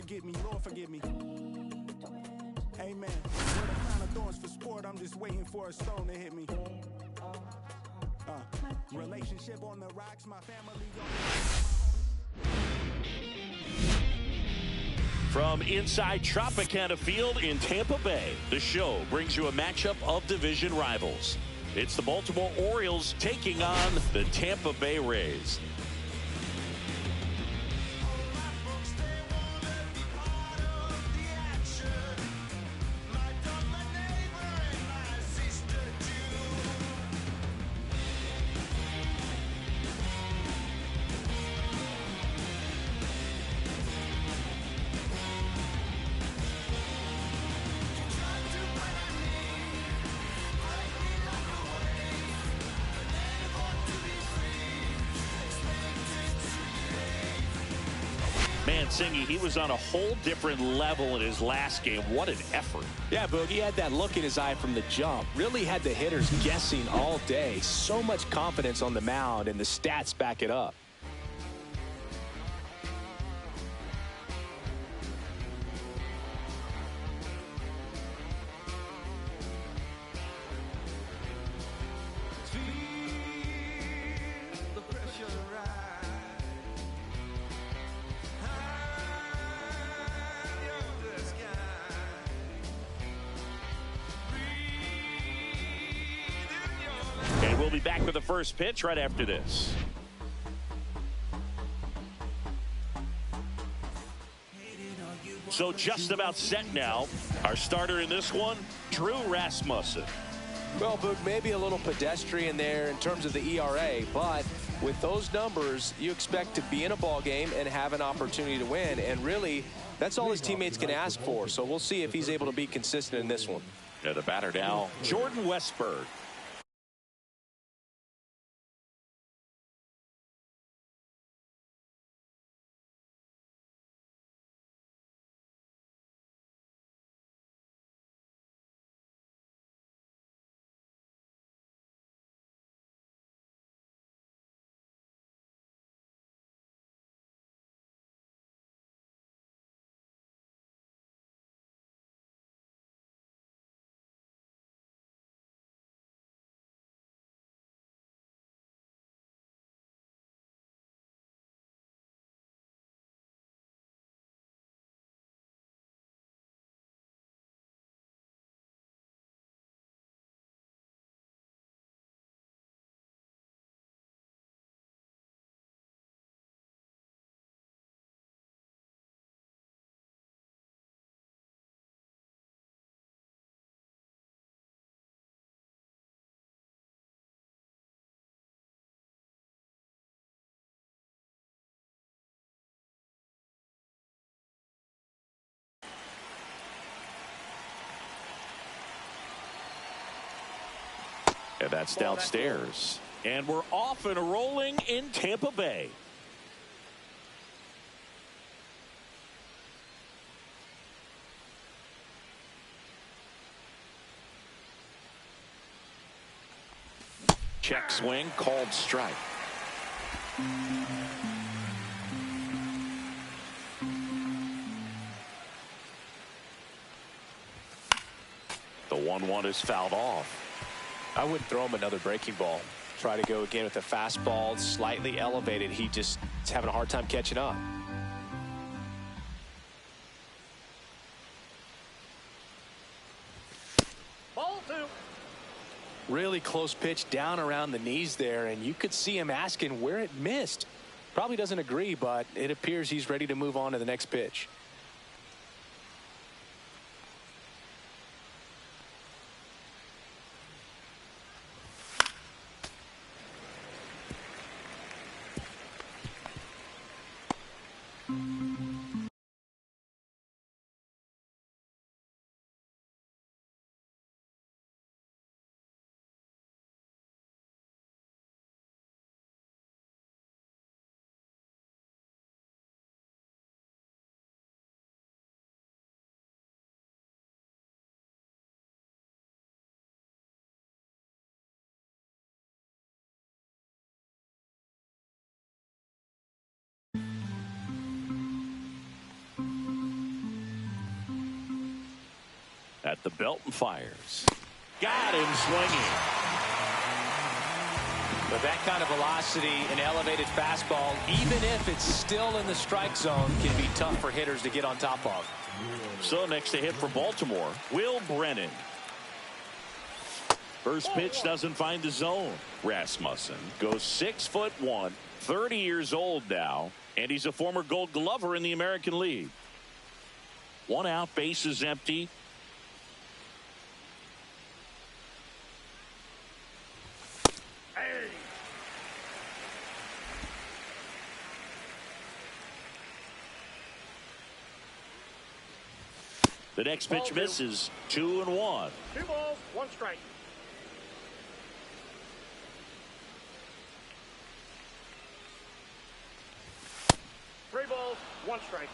forget me, Lord forgive me. Amen. With a crown of thorns for sport, I'm just waiting for a stone to hit me. Relationship on the rocks, my family From inside Tropicana Field in Tampa Bay, the show brings you a matchup of division rivals. It's the Baltimore Orioles taking on the Tampa Bay Rays. Singy, he was on a whole different level in his last game. What an effort. Yeah, Boog, he had that look in his eye from the jump. Really had the hitters guessing all day. So much confidence on the mound, and the stats back it up. We'll be back with the first pitch right after this. So just about set now. Our starter in this one, Drew Rasmussen. Well, Boog, maybe a little pedestrian there in terms of the ERA, but with those numbers, you expect to be in a ball game and have an opportunity to win. And really, that's all his teammates can ask for. So we'll see if he's able to be consistent in this one. Yeah, the batter now, Jordan Westburg. And that's downstairs. And we're off and rolling in Tampa Bay. Check swing, called strike. The 1-1 is fouled off. I wouldn't throw him another breaking ball. Try to go again with a fastball, slightly elevated. He just is having a hard time catching up. Ball two. Really close pitch down around the knees there, and you could see him asking where it missed. Probably doesn't agree, but it appears he's ready to move on to the next pitch. at the belt and fires. Got him swinging. But that kind of velocity, an elevated fastball, even if it's still in the strike zone, can be tough for hitters to get on top of. So next to hit for Baltimore, Will Brennan. First pitch doesn't find the zone. Rasmussen goes 6'1", 30 years old now, and he's a former Gold Glover in the American League. 1 out, bases empty. The next pitch misses. 2-1. 2 balls, 1 strike. Three balls, 1 strike.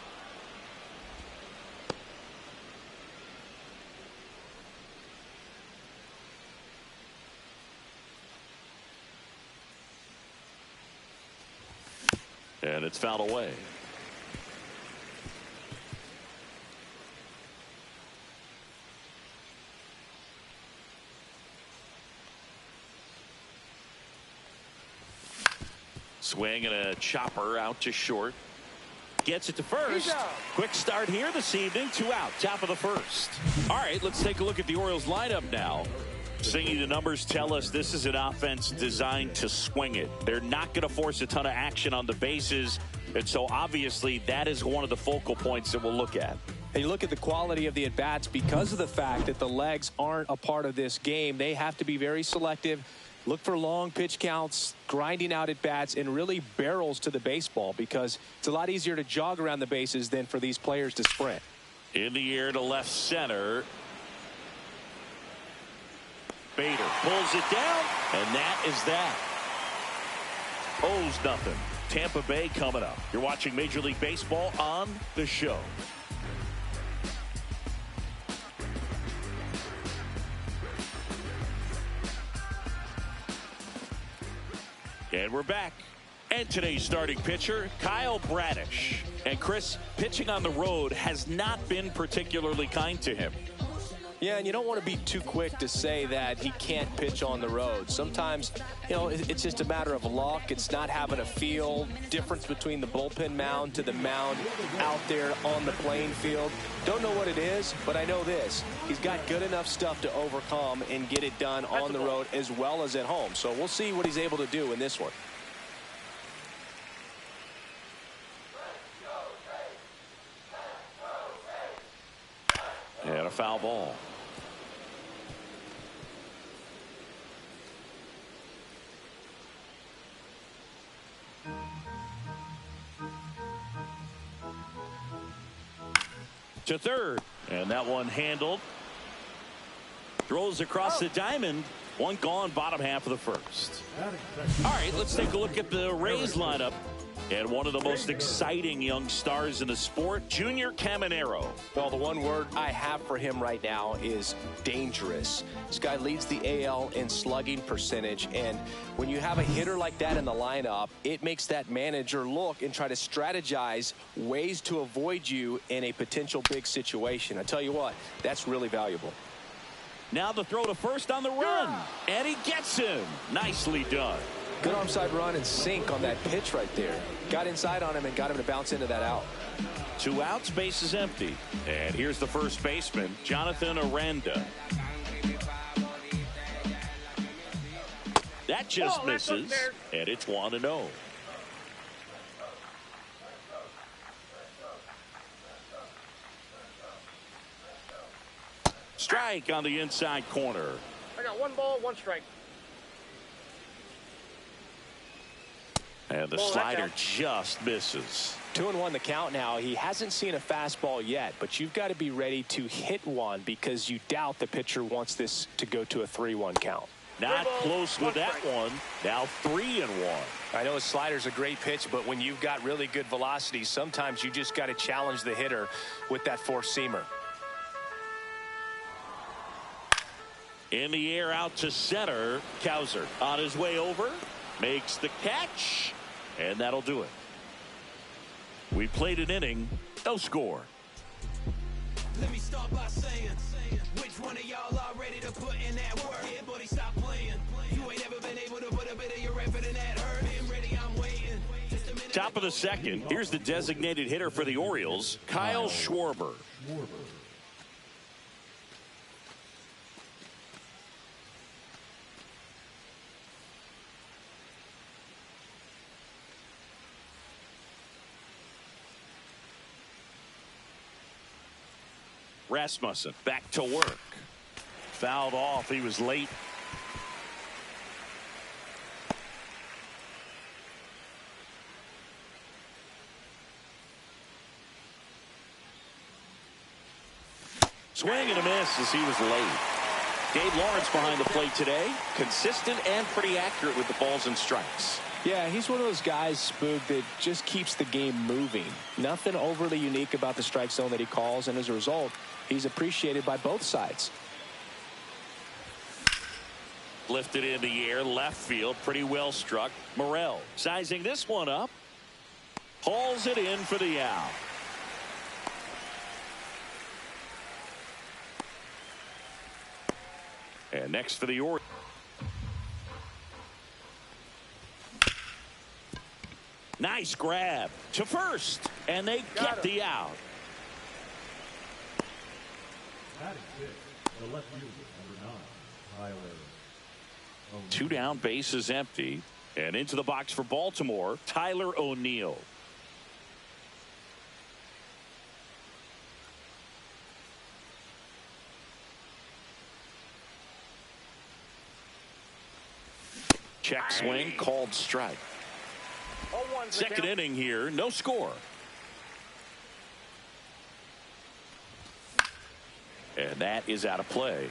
And it's fouled away. Swing and a chopper out to short. Gets it to first. Quick start here this evening. 2 out, top of the first. All right, let's take a look at the Orioles lineup now. Singing the numbers tell us this is an offense designed to swing it. They're not going to force a ton of action on the bases. And so obviously that is one of the focal points that we'll look at. And you look at the quality of the at-bats because of the fact that the legs aren't a part of this game. They have to be very selective. Look for long pitch counts, grinding out at bats, and really barrels to the baseball because it's a lot easier to jog around the bases than for these players to sprint. In the air to left center. Bader pulls it down, and that is that. Owes nothing. Tampa Bay coming up. You're watching Major League Baseball on The Show. And we're back. And today's starting pitcher, Kyle Bradish. And Chris, pitching on the road has not been particularly kind to him. Yeah, and you don't want to be too quick to say that he can't pitch on the road. Sometimes, you know, it's just a matter of luck. It's not having a feel. Difference between the bullpen mound to the mound out there on the playing field. Don't know what it is, but I know this. He's got good enough stuff to overcome and get it done on the road as well as at home. So we'll see what he's able to do in this one. And a foul ball. To third, and that one handled. Throws across the diamond. 1 gone, bottom half of the first. All right, let's take a look at the Rays lineup. And one of the most exciting young stars in the sport, Junior Caminero. Well, the one word I have for him right now is dangerous. This guy leads the AL in slugging percentage, and when you have a hitter like that in the lineup, it makes that manager look and try to strategize ways to avoid you in a potential big situation. I tell you what, that's really valuable. Now the throw to first on the run, and he gets him. Nicely done. Good arm side run and sink on that pitch right there. Got inside on him and got him to bounce into that out. 2 outs, base is empty. And here's the first baseman, Jonathan Aranda. That just misses, and it's 1-0. Strike on the inside corner. I got 1 ball, 1 strike. And the slider just misses. 2-1 the count now. He hasn't seen a fastball yet, but you've got to be ready to hit one because you doubt the pitcher wants this to go to a 3-1 count. Not close with that one. Now 3-1. I know his slider's a great pitch, but when you've got really good velocity, sometimes you just got to challenge the hitter with that four-seamer. In the air out to center. Cowser on his way over. Makes the catch. And that'll do it. We played an inning. No score. Let me start by saying Which one of y'all are ready to put in that work? Yeah, buddy, stop playing. You ain't ever been able to put a bit of your effort in that hurt. Been ready, I'm waiting. Top of the second. Here's the designated hitter for the Orioles, Kyle Schwarber. Rasmussen back to work. Fouled off. He was late. Swing and a miss as he was late. Dave Lawrence behind the plate today. Consistent and pretty accurate with the balls and strikes. Yeah, he's one of those guys, Spook, that just keeps the game moving. Nothing overly unique about the strike zone that he calls, and as a result, he's appreciated by both sides. Lifted in the air, left field, pretty well struck. Morel sizing this one up. Hauls it in for the out. And next for the Orioles. Nice grab to first, and they get the out. The left fielder, number 9, Tyler. Two down, bases empty, and into the box for Baltimore, Tyler O'Neill. Check swing, called strike. Second inning here, no score. And that is out of play.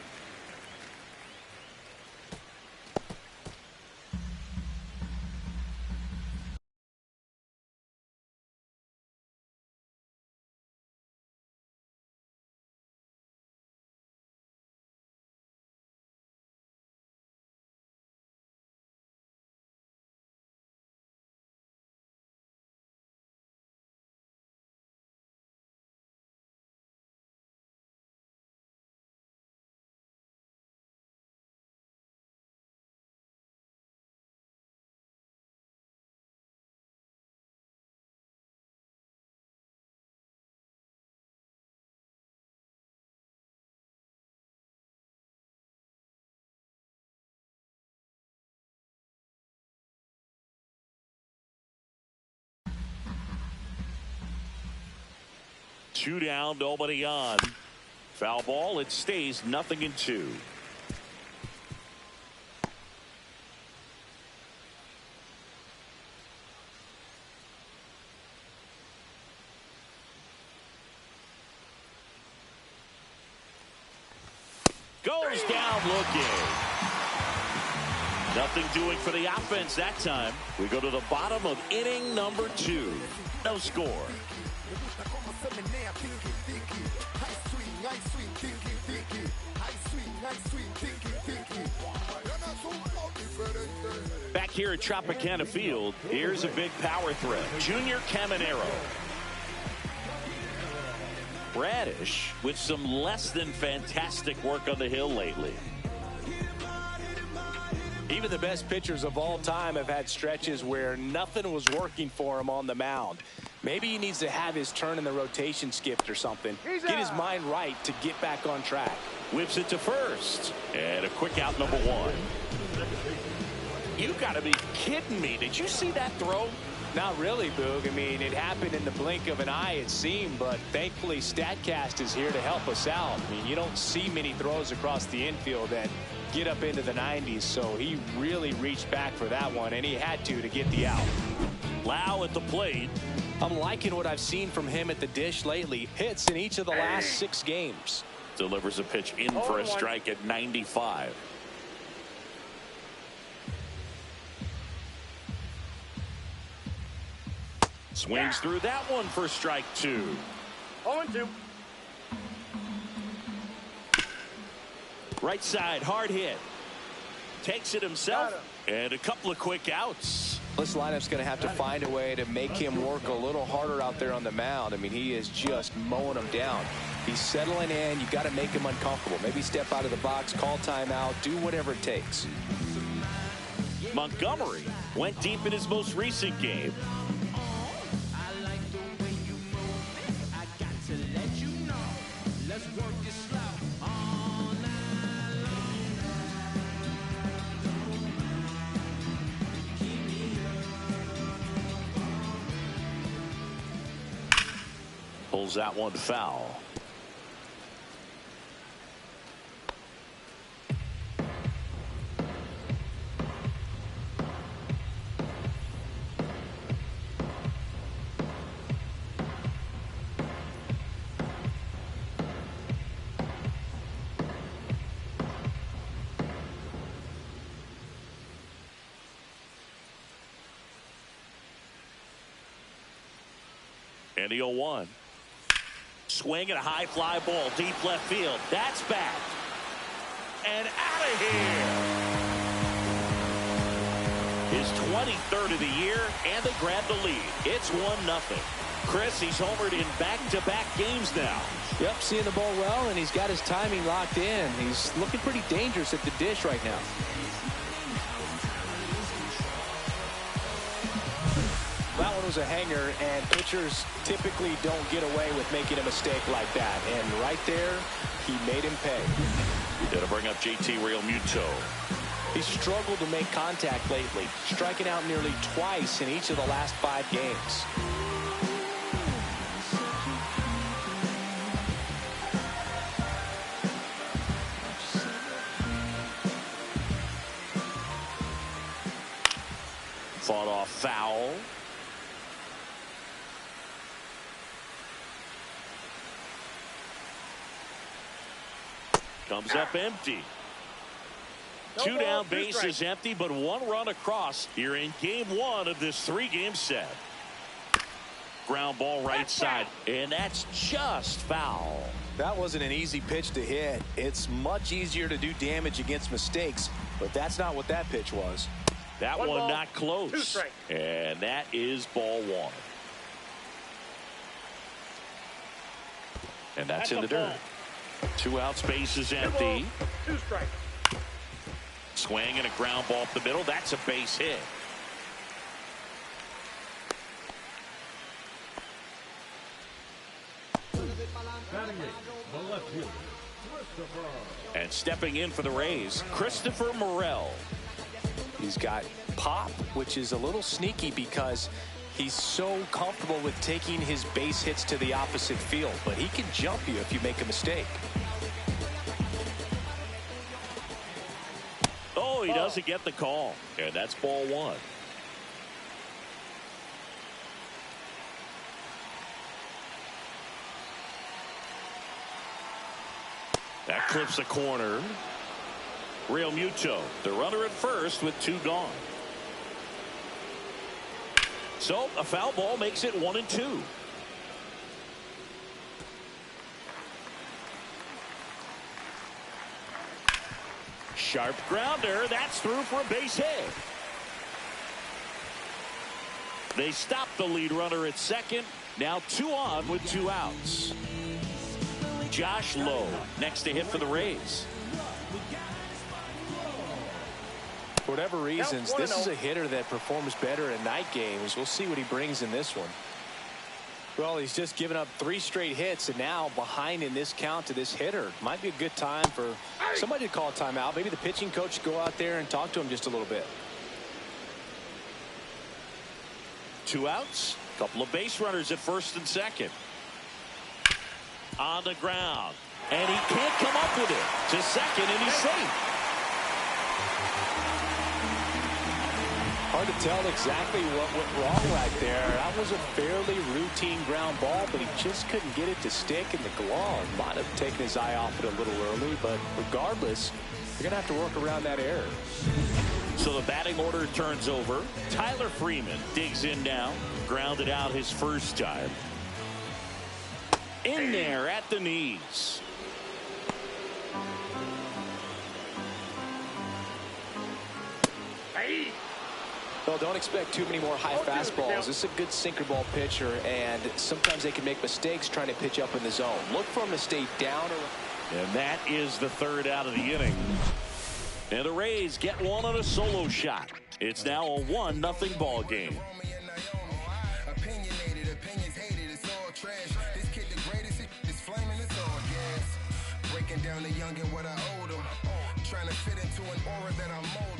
Two down, nobody on. Foul ball, it stays 0-2. Goes down looking. Nothing doing for the offense that time. We go to the bottom of inning number 2. No score. Back here at Tropicana Field, here's a big power threat. Junior Caminero. Bradish with some less than fantastic work on the hill lately. Even the best pitchers of all time have had stretches where nothing was working for him on the mound. Maybe he needs to have his turn in the rotation skipped or something. Get his mind right to get back on track. Whips it to first. And a quick out, number 1. You got to be kidding me. Did you see that throw? Not really, Boog. I mean, it happened in the blink of an eye, it seemed, but thankfully StatCast is here to help us out. I mean, you don't see many throws across the infield that get up into the 90s, so he really reached back for that one, and he had to get the out. Lau at the plate. I'm liking what I've seen from him at the dish lately. Hits in each of the last 6 games. Delivers a pitch in for a strike at 95. Swings through that one for strike 2. 0-2. Right side, hard hit. Takes it himself. And a couple of quick outs. This lineup's going to have to find a way to make him work a little harder out there on the mound. I mean, he is just mowing them down. He's settling in. You got to make him uncomfortable. Maybe step out of the box, call timeout, do whatever it takes. Montgomery went deep in his most recent game. Pulls that one foul. And the 0-1. Swing and a high fly ball deep left field. That's back. And out of here. His 23rd of the year, and they grab the lead. It's 1-0. Chris, he's homered in back-to-back games now. Yep, seeing the ball well, and he's got his timing locked in. He's looking pretty dangerous at the dish right now. That one was a hanger, and pitchers typically don't get away with making a mistake like that. And right there, he made him pay. Gonna bring up JT Realmuto. He's struggled to make contact lately, striking out nearly twice in each of the last 5 games. Fought off foul. Comes up empty. No 2 ball, down, 2 base strikes. is empty, but 1 run across here in game 1 of this 3-game set. Ground ball right That's side, and that's just foul. That wasn't an easy pitch to hit. It's much easier to do damage against mistakes, but that's not what that pitch was. That 1 one ball, not 2 close. strikes. And that is ball 1. And that's in the a ball. dirt. 2 outs, base is 2 empty. balls, 2 strikes. Swing and a ground ball up the middle. That's a base hit. Batting eight, the left fielder, Christopher. And stepping in for the Rays, Christopher Morel. He's got pop, which is a little sneaky because he's so comfortable with taking his base hits to the opposite field, but he can jump you if you make a mistake. Oh, he doesn't get the call. And that's ball 1. That clips the corner. Realmuto, the runner at first with 2 gone. So a foul ball makes it 1-2. Sharp grounder. That's through for a base hit. They stop the lead runner at second. Now 2 on with 2 outs. Josh Lowe next to hit for the Rays. For whatever reasons, this is 1-0. a hitter that performs better in night games. We'll see what he brings in this one. Well, he's just given up 3 straight hits, and now behind in this count to this hitter. Might be a good time for somebody to call a timeout. Maybe the pitching coach go out there and talk to him just a little bit. 2 outs. Couple of base runners at first and second. On the ground. And he can't come up with it. To second, and he's safe. Hard to tell exactly what went wrong right there. That was a fairly routine ground ball, but he just couldn't get it to stick in the glove. Might have taken his eye off it a little early, but regardless, you're going to have to work around that error. So the batting order turns over. Tyler Freeman digs in now. Grounded out his first time. In there at the knees. Well, don't expect too many more high fastballs. This is a good sinker ball pitcher, and sometimes they can make mistakes trying to pitch up in the zone. Look for him to stay down. And that is the third out of the inning. And the Rays get one on a solo shot. It's now a 1-0 ball game.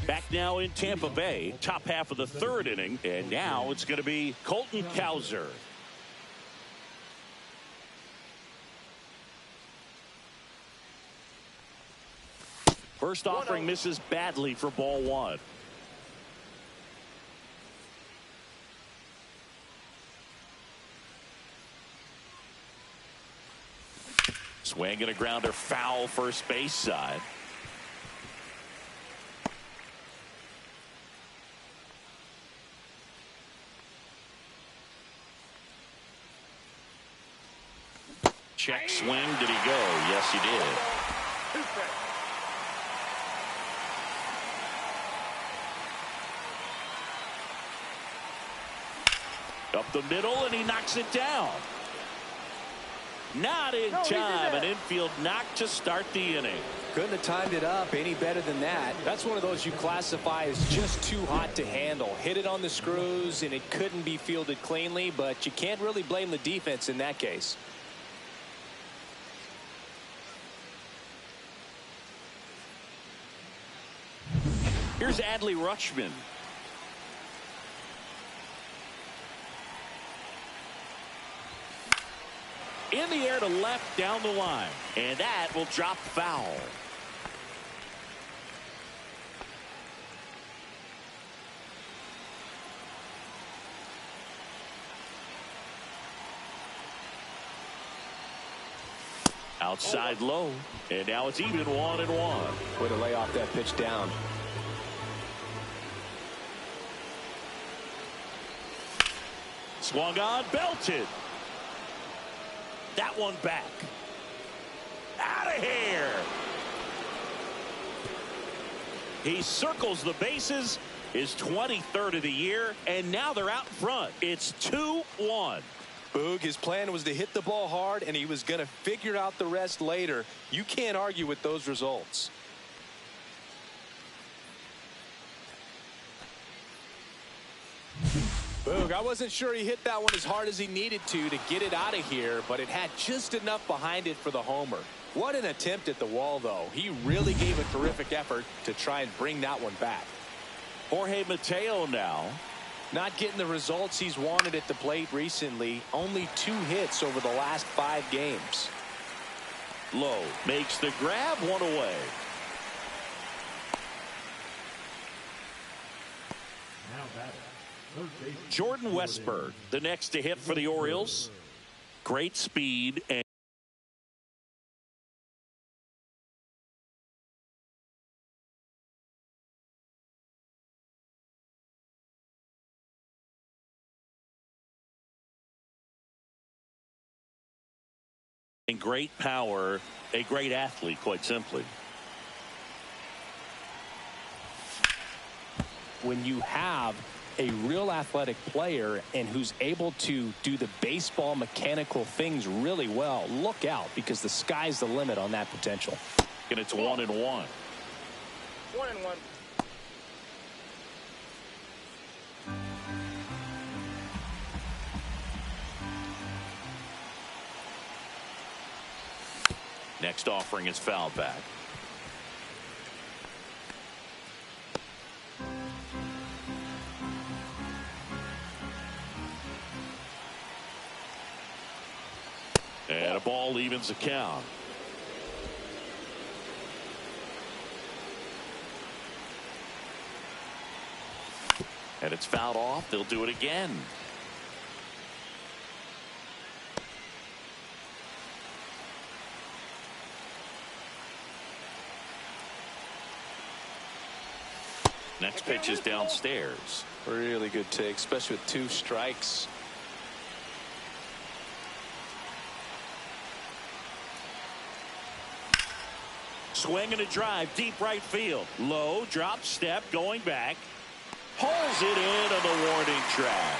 Back now in Tampa Bay, top half of the third inning, and now it's going to be Colton Cowser. First offering misses badly for ball one. Swing and a grounder foul first base side. Check swing. Did he go? Yes, he did. Up the middle, and he knocks it down. Not in time. An infield knock to start the inning. Couldn't have timed it up any better than that. That's one of those you classify as just too hot to handle. Hit it on the screws, and it couldn't be fielded cleanly, but you can't really blame the defense in that case. Here's Adley Rutschman. In the air to left down the line. And that will drop foul. Outside low. And now it's even 1-1. Way to lay off that pitch down. Swung on, belted. That one back. Out of here. He circles the bases, his 23rd of the year, and now they're out in front. It's 2-1. Boog, his plan was to hit the ball hard, and he was going to figure out the rest later. You can't argue with those results. Boog, I wasn't sure he hit that one as hard as he needed to get it out of here, but it had just enough behind it for the homer. What an attempt at the wall, though. He really gave a terrific effort to try and bring that one back. Jorge Mateo now. Not getting the results he's wanted at the plate recently. Only 2 hits over the last 5 games. Low makes the grab, one away. Now batting, third baseman Jordan Westburg, the next to hit for the Orioles. Great speed and great power, a great athlete, quite simply. When you have a real athletic player and who's able to do the baseball mechanical things really well, look out, because the sky's the limit on that potential. And it's 1-1. 1-1. Next offering is foul back. And a ball evens the count. And it's fouled off. They'll do it again. Next pitch is downstairs. Really good take, especially with 2 strikes. Swing and a drive, deep right field. Low, drop step, going back. Pulls it in on the warning track.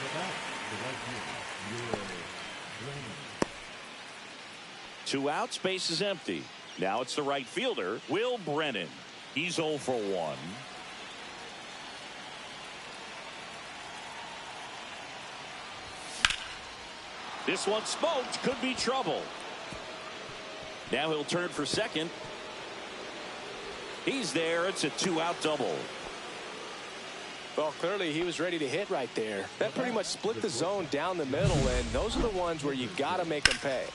The bat, the right fielder, Will Brennan. 2 outs, base is empty. Now it's the right fielder, Will Brennan. He's 0 for 1. This one smoked, could be trouble. Now he'll turn for second. He's there. It's a 2-out double. Well, clearly he was ready to hit right there. That pretty much split the zone down the middle, and those are the ones where you got to make them pay.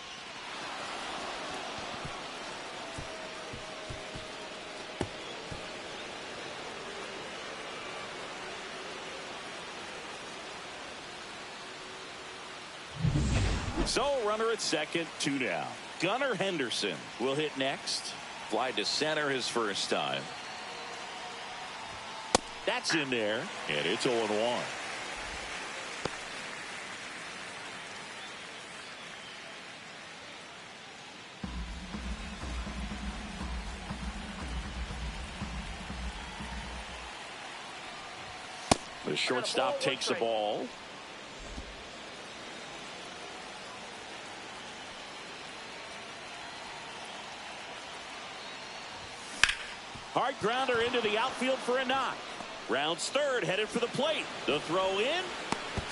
So runner at second, 2 down. Gunnar Henderson will hit next. Fly to center his first time. That's in there, and it's 0-1. The shortstop takes the ball. Hard grounder into the outfield for a knock. Rounds third, headed for the plate. The throw in,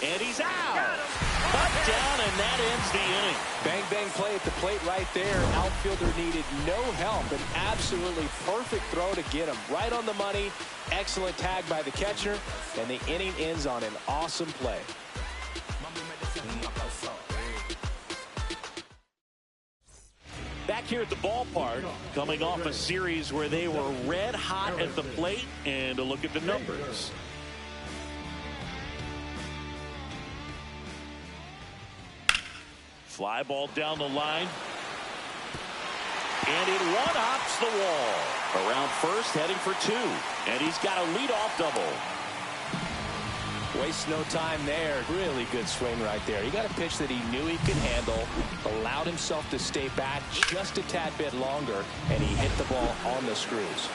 and he's out. Cut down, and that ends the inning. Bang, bang play at the plate right there. Outfielder needed no help. An absolutely perfect throw to get him right on the money. Excellent tag by the catcher, and the inning ends on an awesome play. Back here at the ballpark, coming off a series where they were red hot at the plate, and a look at the numbers. Fly ball down the line. And it one-hops the wall. Around first, heading for 2. And he's got a leadoff double. Waste no time there. Really good swing right there. He got a pitch that he knew he could handle, allowed himself to stay back just a tad bit longer, and he hit the ball on the screws.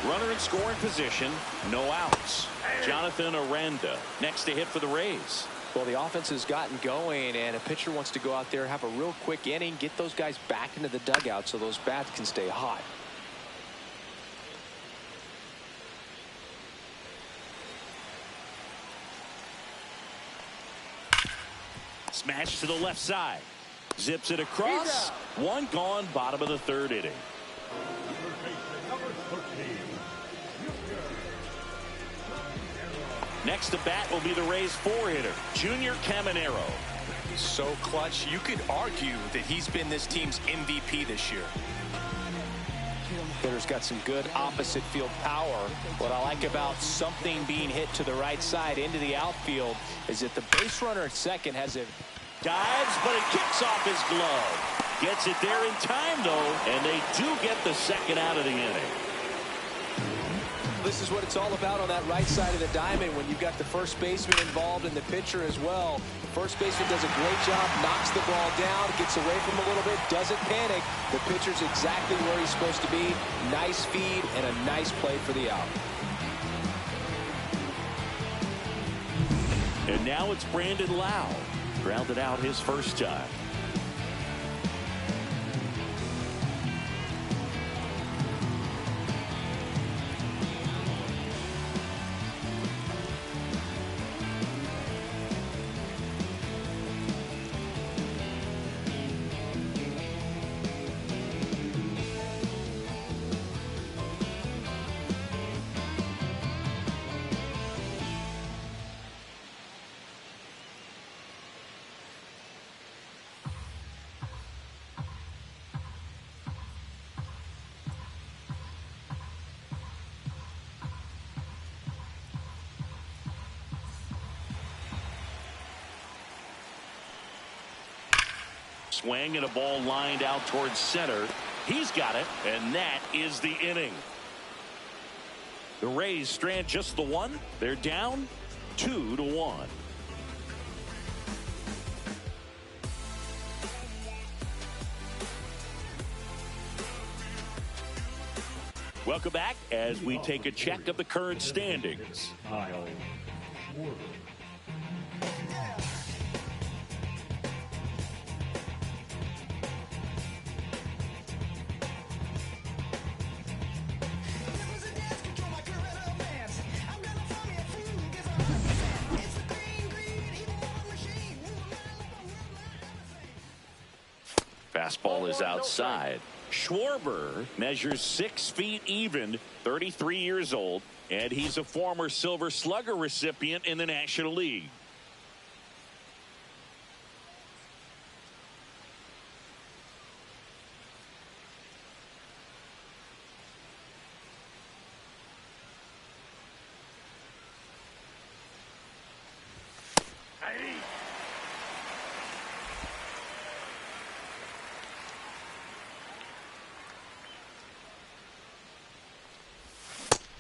Runner in scoring position, no outs. Jonathan Aranda next to hit for the Rays. Well, the offense has gotten going, and a pitcher wants to go out there, have a real quick inning, get those guys back into the dugout so those bats can stay hot. Smash to the left side. Zips it across. One gone, bottom of the third inning. Next to bat will be the Rays 4-hitter, Junior Caminero. So clutch, you could argue that he's been this team's MVP this year. Hitter's got some good opposite field power. What I like about something being hit to the right side into the outfield is that the base runner at second has a Dives, but it kicks off his glove. Gets it there in time, though, and they do get the second out of the inning. This is what it's all about on that right side of the diamond when you've got the first baseman involved and the pitcher as well. The first baseman does a great job, knocks the ball down, gets away from him a little bit, doesn't panic. The pitcher's exactly where he's supposed to be. Nice feed and a nice play for the out. And now it's Brandon Lau. Grounded out his first time. Swing and a ball lined out towards center. He's got it, and that is the inning. The Rays strand just the one. They're down 2-1. Welcome back as we take a check of the current standings. Kyle Schwarber. Fastball is outside. Schwarber measures 6 feet even, 33 years old, and he's a former Silver Slugger recipient in the National League.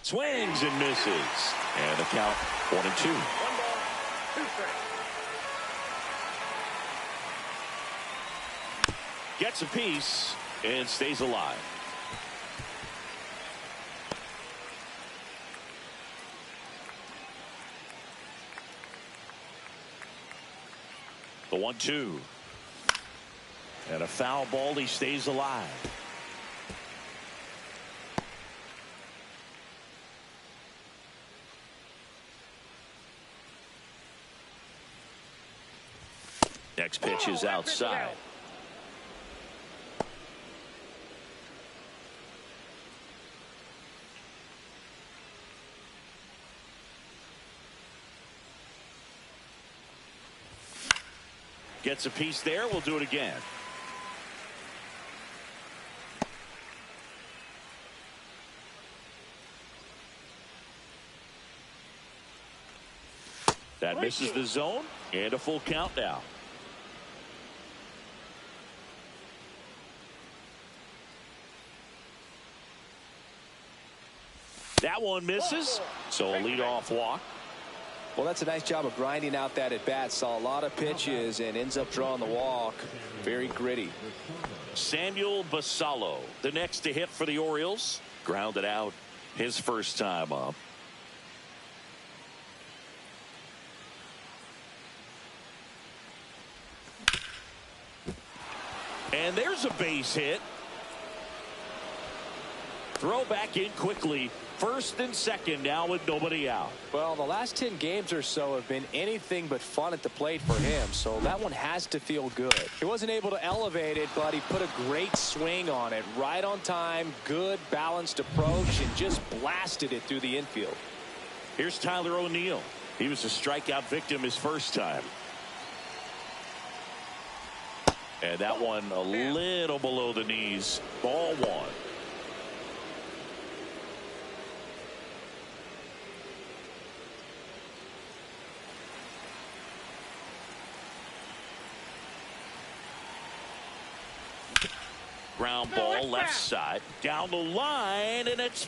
Swings and misses. And the count 1-2. 1 ball, 2 strikes. Gets a piece and stays alive. The 1-2. And a foul ball. He stays alive. Next pitch is outside. Gets a piece there. We'll do it again. That misses the zone, and a full count now. That one misses, so a leadoff walk. Well, that's a nice job of grinding out that at bat. Saw a lot of pitches and ends up drawing the walk. Very gritty. Samuel Basallo, the next to hit for the Orioles. Grounded out his first time up. And there's a base hit. Throw back in quickly. First and second now with nobody out. Well, the last 10 games or so have been anything but fun at the plate for him, so that one has to feel good. He wasn't able to elevate it, but he put a great swing on it. Right on time, good balanced approach, and just blasted it through the infield. Here's Tyler O'Neill. He was a strikeout victim his first time. And that one a little below the knees. Ball 1. Ground ball left side down the line, and it's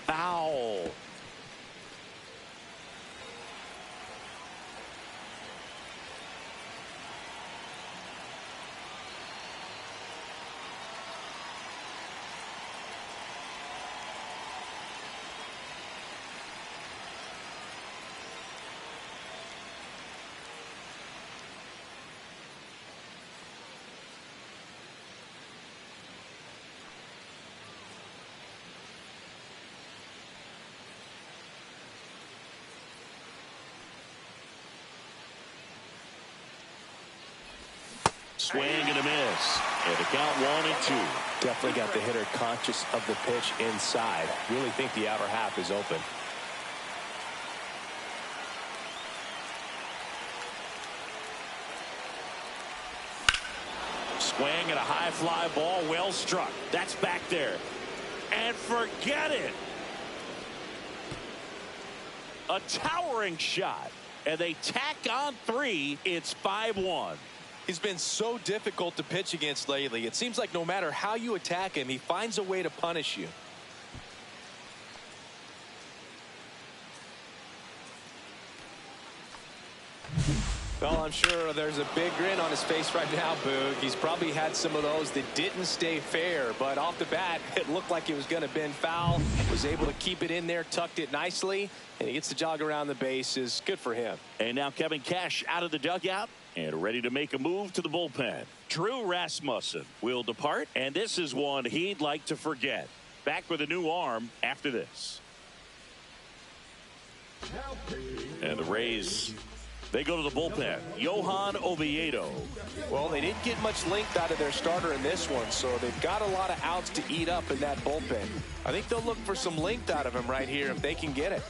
foul. Swing and a miss. And the count 1-2. Definitely got the hitter conscious of the pitch inside. Really think the outer half is open. Swing and a high fly ball, well struck. That's back there. And forget it. A towering shot. And they tack on 3. It's 5-1. He's been so difficult to pitch against lately. It seems like no matter how you attack him, he finds a way to punish you. Well, I'm sure there's a big grin on his face right now, Boog. He's probably had some of those that didn't stay fair, but off the bat, it looked like it was going to bend foul. Was able to keep it in there, tucked it nicely, and he gets to jog around the bases. Good for him. And now Kevin Cash out of the dugout and ready to make a move to the bullpen. Drew Rasmussen will depart, and this is one he'd like to forget. Back with a new arm after this. And the Rays, they go to the bullpen. Johan Oviedo. Well, they didn't get much length out of their starter in this one, so they've got a lot of outs to eat up in that bullpen. I think they'll look for some length out of him right here if they can get it.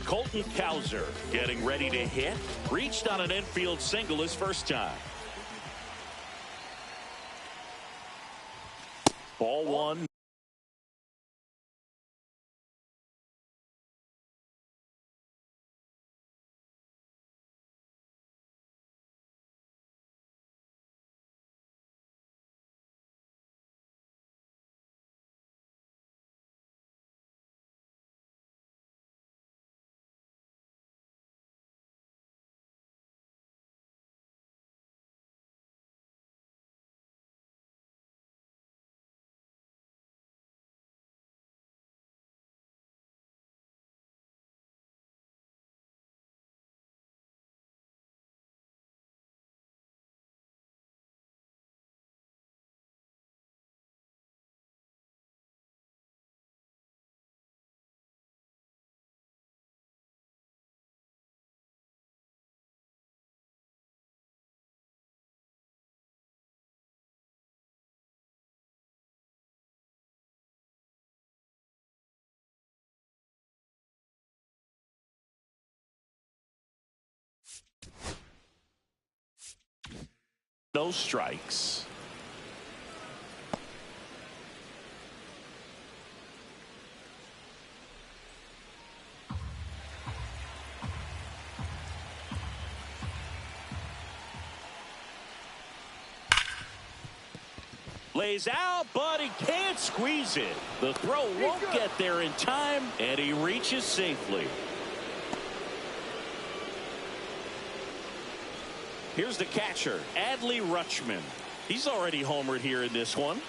Colton Cowser getting ready to hit. Reached on an infield single his first time. Ball one. No strikes. Lays out, but he can't squeeze it. The throw won't get there in time, and he reaches safely. Here's the catcher, Adley Rutschman. He's already homered here in this one.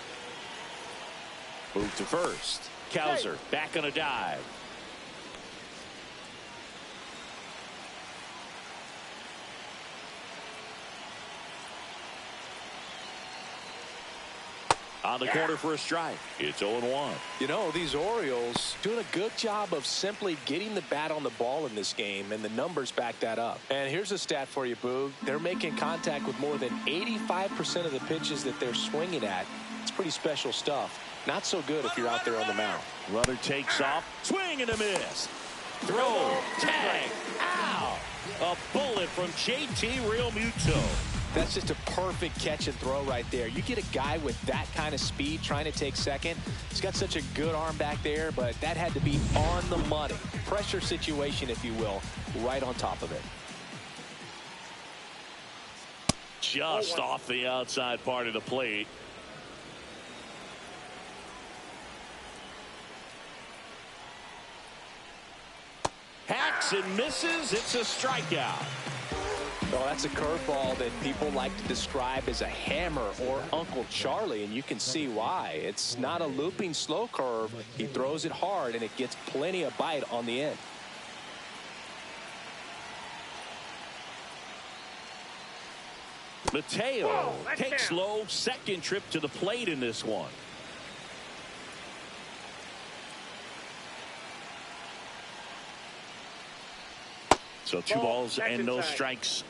Move to first. Cowser back on a dive. On the corner for a strike. It's 0-1. You know, these Orioles doing a good job of simply getting the bat on the ball in this game, and the numbers back that up. And here's a stat for you, Boog. They're making contact with more than 85% of the pitches that they're swinging at. It's pretty special stuff. Not so good if you're out there on the mound. Runner takes off. Swing and a miss. Throw. Tag. Ow. A bullet from JT Realmuto. That's just a perfect catch and throw right there. You get a guy with that kind of speed trying to take second. He's got such a good arm back there, but that had to be on the money. Pressure situation, if you will, right on top of it. Just off the outside part of the plate. Hacks and misses. It's a strikeout. Well, that's a curveball that people like to describe as a hammer or Uncle Charlie, and you can see why. It's not a looping slow curve. He throws it hard, and it gets plenty of bite on the end. Mateo takes low, second trip to the plate in this one. So 2 balls and no strikes.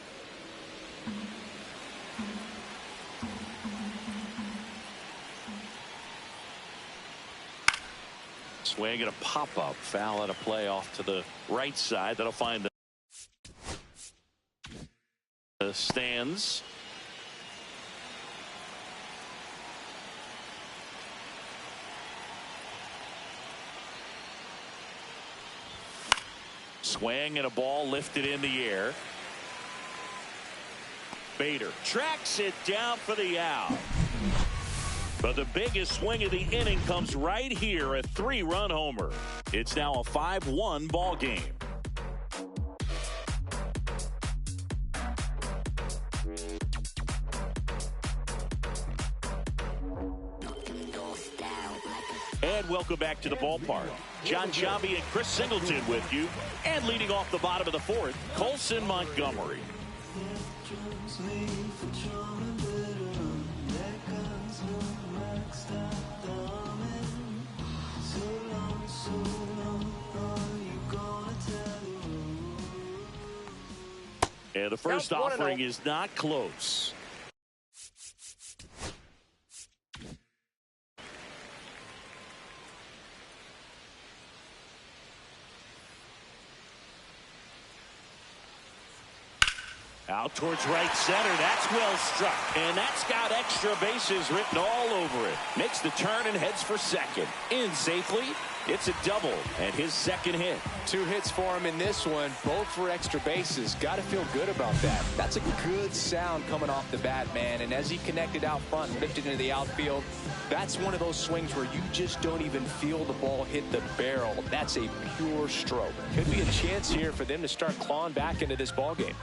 Swing and a pop-up foul at a play off to the right side. That'll find the stands. Swing and a ball lifted in the air. Bader tracks it down for the out. But the biggest swing of the inning comes right here, a 3-run homer. It's now a 5-1 ball game. And welcome back to the ballpark. John Sciambi and Chris Singleton with you. And leading off the bottom of the fourth, Colson Montgomery. And the first offering is not close. Out towards right center. That's well struck. And that's got extra bases written all over it. Makes the turn and heads for second. In safely. It's a double and his second hit. 2 hits for him in this one, both for extra bases. Got to feel good about that. That's a good sound coming off the bat, man. And as he connected out front and lifted into the outfield, that's one of those swings where you just don't even feel the ball hit the barrel. That's a pure stroke. Could be a chance here for them to start clawing back into this ball game.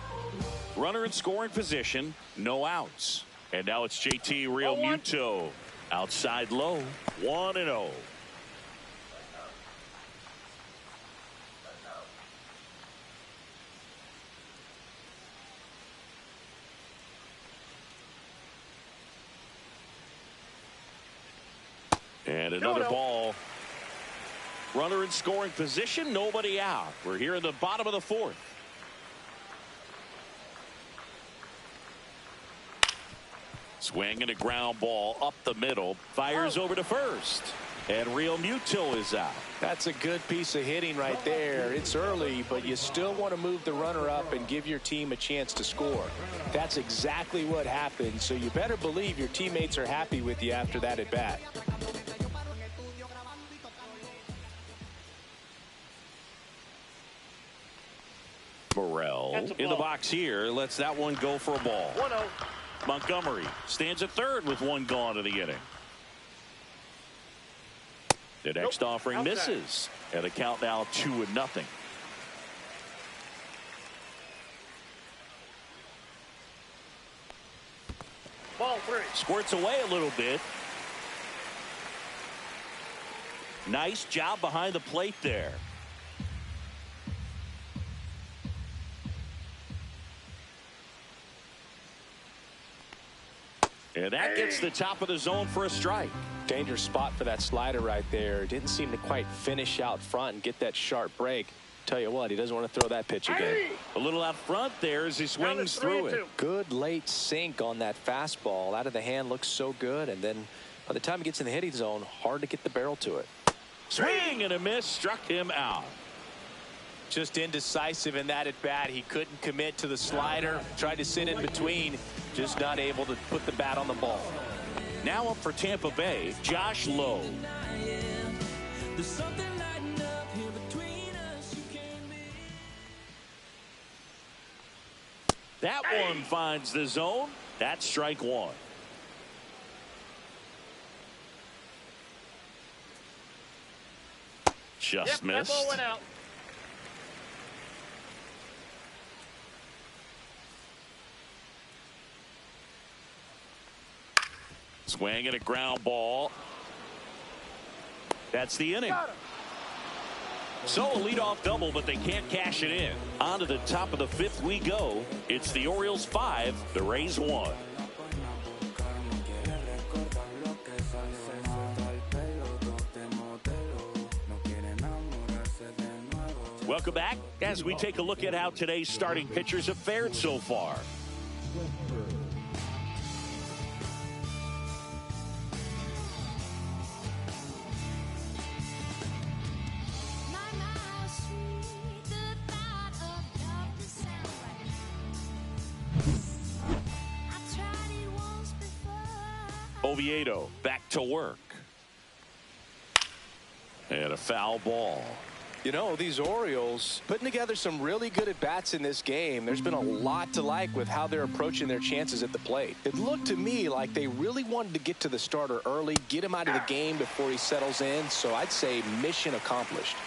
Runner in scoring position, no outs. And now it's JT Realmuto. Outside low, 1-0. And another ball. Runner in scoring position, nobody out. We're here in the bottom of the fourth. Swing and a ground ball up the middle. Fires over to first. And Realmuto is out. That's a good piece of hitting right there. It's early, but you still want to move the runner up and give your team a chance to score. That's exactly what happened, so you better believe your teammates are happy with you after that at bat. Morel in the box here. Lets that one go for a ball. 1-0. Montgomery stands at third with one gone to the inning. The next offering misses. And the count now 2-0. Ball 3. Squirts away a little bit. Nice job behind the plate there. And that gets the top of the zone for a strike. Dangerous spot for that slider right there. Didn't seem to quite finish out front and get that sharp break. Tell you what, he doesn't want to throw that pitch again. A little out front there as he swings through it. Good late sink on that fastball. Out of the hand, looks so good. And then by the time he gets in the hitting zone, hard to get the barrel to it. Swing and a miss, struck him out. Just indecisive in that at bat. He couldn't commit to the slider. Tried to sit in between. Just not able to put the bat on the ball. Now up for Tampa Bay, Josh Lowe. That one finds the zone. That's strike one. Just missed. That ball went out. Swing and a ground ball. That's the inning. So a leadoff double, but they can't cash it in. On to the top of the fifth we go. It's the Orioles 5, the Rays 1. Welcome back as we take a look at how today's starting pitchers have fared so far. Oviedo back to work. And a foul ball. You know, these Orioles putting together some really good at-bats in this game. There's been a lot to like with how they're approaching their chances at the plate. It looked to me like they really wanted to get to the starter early, get him out of the game before he settles in. So I'd say mission accomplished.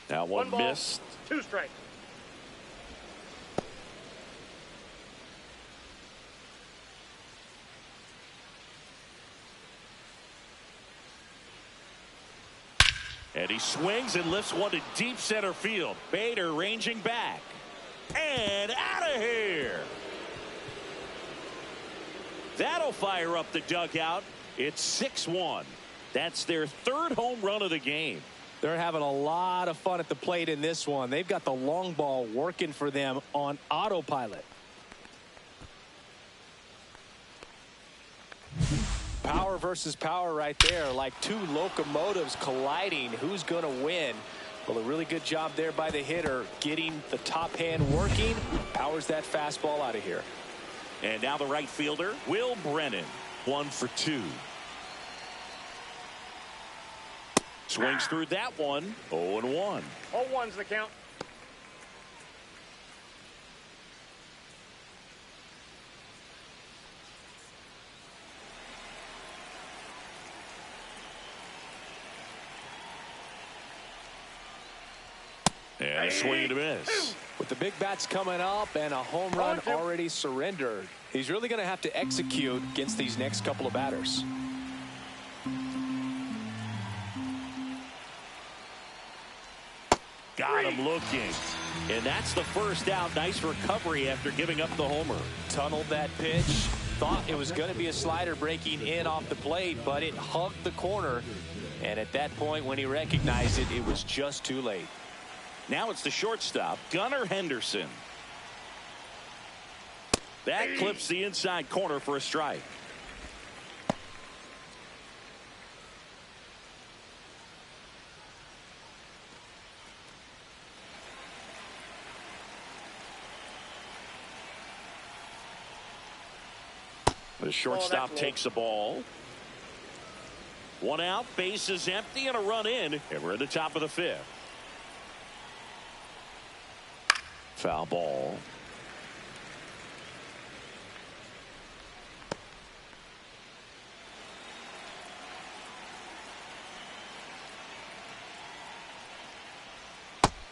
That one missed. 2 strikes. And he swings and lifts one to deep center field. Bader ranging back. And out of here. That'll fire up the dugout. It's 6-1. That's their 3rd home run of the game. They're having a lot of fun at the plate in this one. They've got the long ball working for them on autopilot. Power versus power right there, like 2 locomotives colliding. Who's going to win? Well, a really good job there by the hitter, getting the top hand working. Powers that fastball out of here. And now the right fielder, Will Brennan, 1 for 2. Swings through that one, 0-1. 0-1's the count. And a swing and a miss. With the big bats coming up and a home run already surrendered, he's really going to have to execute against these next couple of batters. Got him looking. And that's the first out. Nice recovery after giving up the homer. Tunneled that pitch. Thought it was going to be a slider breaking in off the plate, but it hugged the corner. And at that point, when he recognized it, it was just too late. Now it's the shortstop, Gunnar Henderson. That clips the inside corner for a strike. The shortstop takes the ball. 1 out, base is empty, and a run in, and we're at the top of the 5th. Foul ball.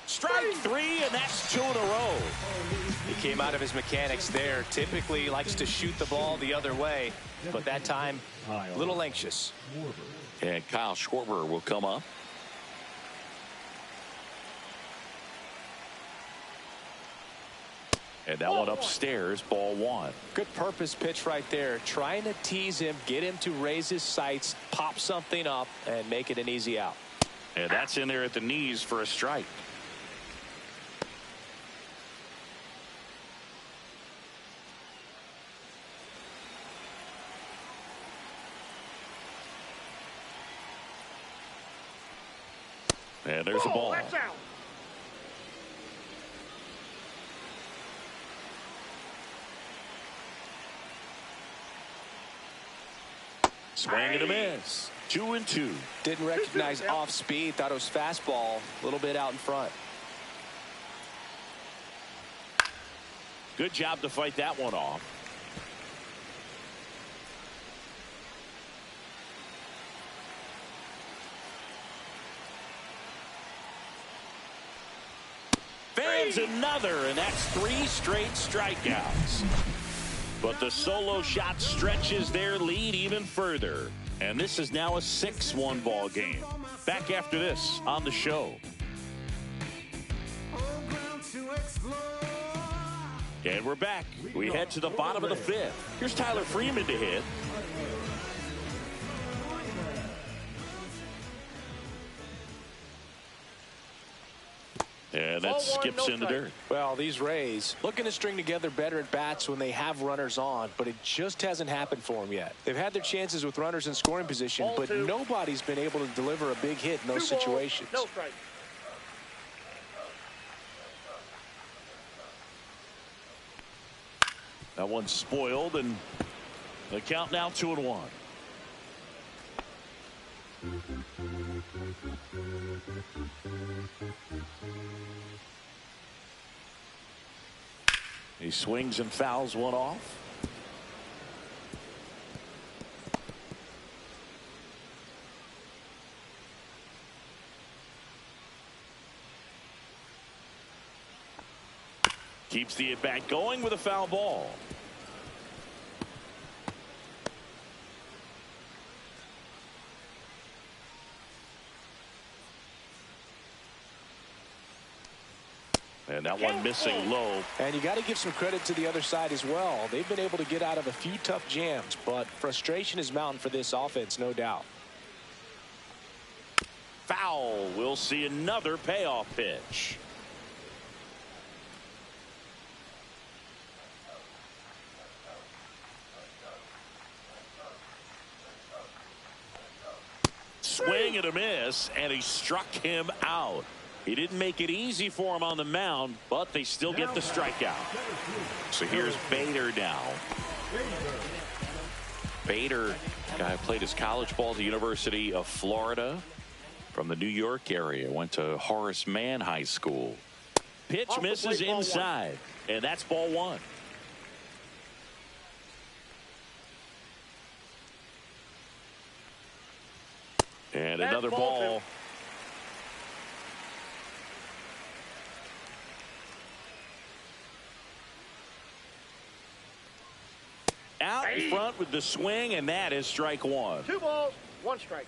Strike 3, and that's 2 in a row. He came out of his mechanics there. Typically likes to shoot the ball the other way, but that time a little anxious. And Kyle Schwarber will come up. And that one upstairs, ball 1. Good purpose pitch right there. Trying to tease him, get him to raise his sights, pop something up, and make it an easy out. And that's in there at the knees for a strike. And there's a ball. That's out. Swing and a miss. 2-2. Didn't recognize off speed. Thought it was fastball. A little bit out in front. Good job to fight that one off. Fans another, and that's 3 straight strikeouts. But the solo shot stretches their lead even further. And this is now a 6-1 ball game. Back after this on the show. And we're back. We head to the bottom of the 5th. Here's Tyler Freeman to hit. And that skips in the dirt. Well, these Rays looking to string together better at bats when they have runners on, but it just hasn't happened for them yet. They've had their chances with runners in scoring position, but nobody's been able to deliver a big hit in those situations. No strike. That one's spoiled, and The count now 2-1. He swings and fouls one off. Keeps the at-bat going with a foul ball. And that one missing low. And you got to give some credit to the other side as well. They've been able to get out of a few tough jams, but frustration is mounting for this offense, no doubt. Foul. We'll see another payoff pitch. Swing and a miss, and he struck him out. He didn't make it easy for him on the mound, but they still get the strikeout. So here's Bader now. Bader, guy played his college ball at the University of Florida from the New York area. Went to Horace Mann High School. Pitch misses inside, and that's ball one. And another ball. Out in front with the swing, and that is strike one. 2 balls, 1 strike.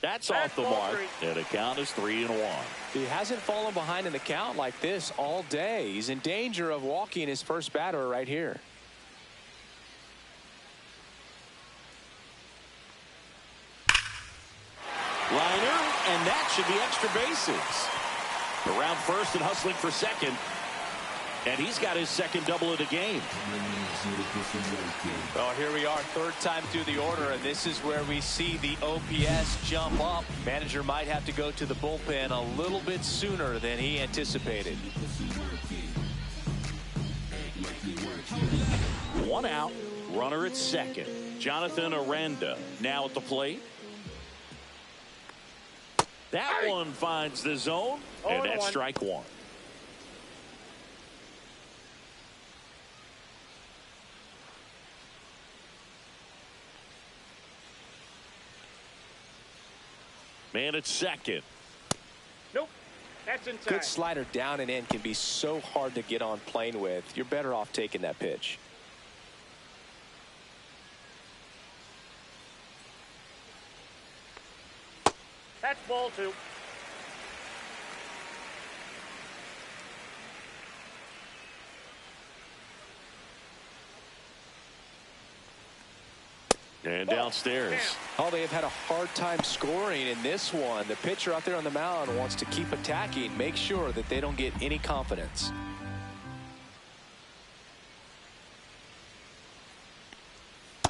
That's off the mark, and the count is 3-1. He hasn't fallen behind in the count like this all day. He's in danger of walking his first batter right here. Liner, and that should be extra bases. Around first and hustling for second. And he's got his second double of the game. Well, here we are, third time through the order, and this is where we see the OPS jump up. Manager might have to go to the bullpen a little bit sooner than he anticipated. One out, runner at second. Jonathan Aranda now at the plate. That one finds the zone, and that's strike one. Man at second. Nope, that's inside. Good slider down and in can be so hard to get on plane with. You're better off taking that pitch. That's ball 2. And downstairs. Oh, they have had a hard time scoring in this one. The pitcher out there on the mound wants to keep attacking, make sure that they don't get any confidence.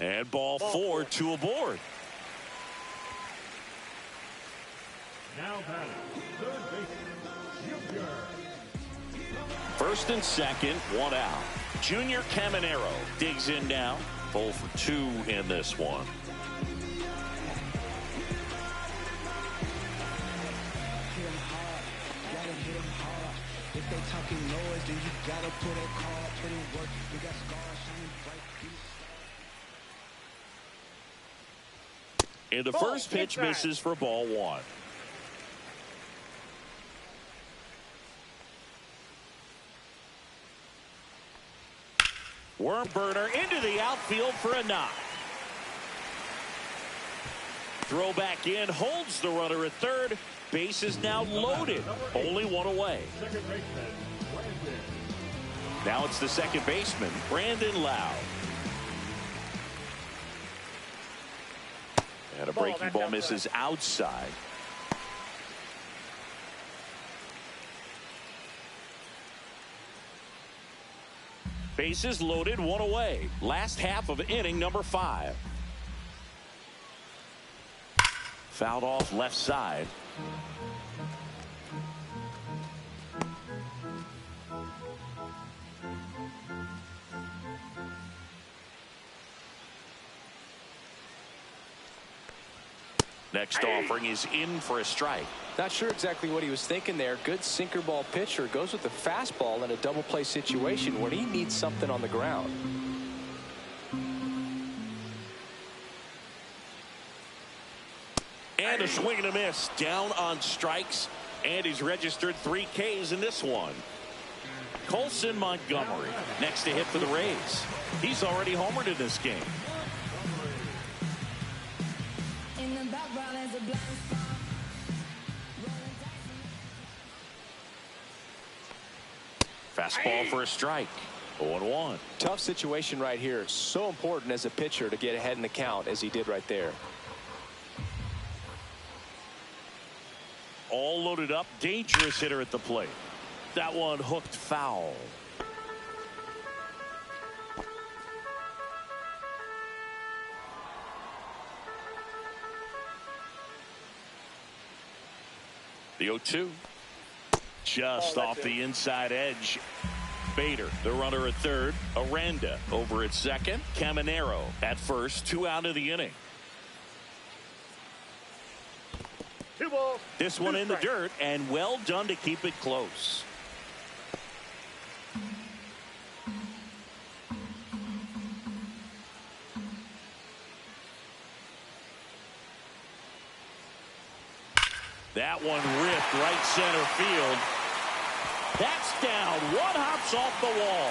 And ball 4, 2 aboard. Now batting, third baseman, Junior. First and second, 1 out. Junior Caminero digs in now. 0 for 2 in this one. And the first pitch misses for ball 1. Worm burner into the outfield for a knock. Throw back in, holds the runner at third. Base is now loaded. Only 1 away. Now it's the second baseman, Brandon Lau. And a breaking ball misses outside. Bases loaded, 1 away. Last half of inning number 5. Fouled off left side. Next offering is in for a strike. Not sure exactly what he was thinking there. Good sinker ball pitcher goes with the fastball in a double play situation when he needs something on the ground. And a swing and a miss. Down on strikes. And he's registered 3 Ks in this one. Colson Montgomery next to hit for the Rays. He's already homered in this game. In the background is a blind spot. Fastball for a strike. 0-1. Tough situation right here. So important as a pitcher to get ahead in the count as he did right there. All loaded up. Dangerous hitter at the plate. That one hooked foul. The 0-2. Just off the inside edge. Bader, the runner at third. Aranda over at second. Caminero at first. 2 out of the inning. 2 balls. This one in the dirt, and well done to keep it close. That one ripped right center field. That's down. One hops off the wall.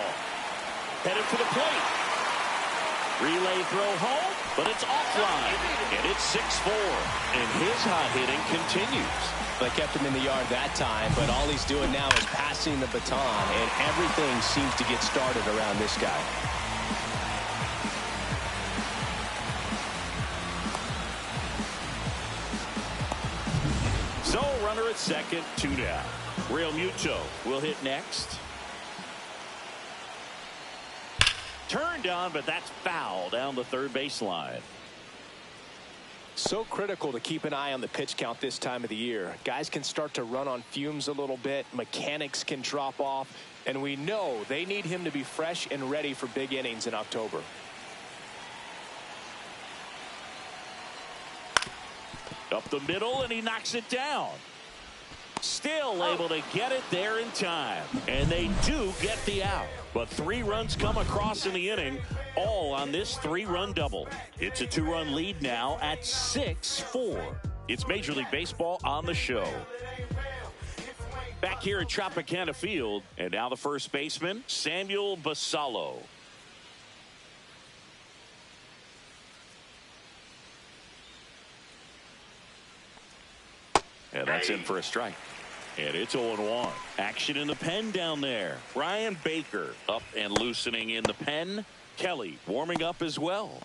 Headed for the plate. Relay throw home, but it's offline. And it's 6-4. And his hot hitting continues. They kept him in the yard that time, but all he's doing now is passing the baton, and everything seems to get started around this guy. So, runner at second, 2 down. Real Muto will hit next. Turned on, but that's foul down the third baseline. So critical to keep an eye on the pitch count this time of the year. Guys can start to run on fumes a little bit. Mechanics can drop off. And we know they need him to be fresh and ready for big innings in October. Up the middle, and he knocks it down. Still able to get it there in time. And they do get the out. But 3 runs come across in the inning, all on this 3-run double. It's a 2-run lead now at 6-4. It's Major League Baseball on the show. Back here at Tropicana Field, and now the first baseman, Samuel Basallo. And that's in for a strike. And it's 0-1. Action in the pen down there. Brian Baker up and loosening in the pen. Kelly warming up as well.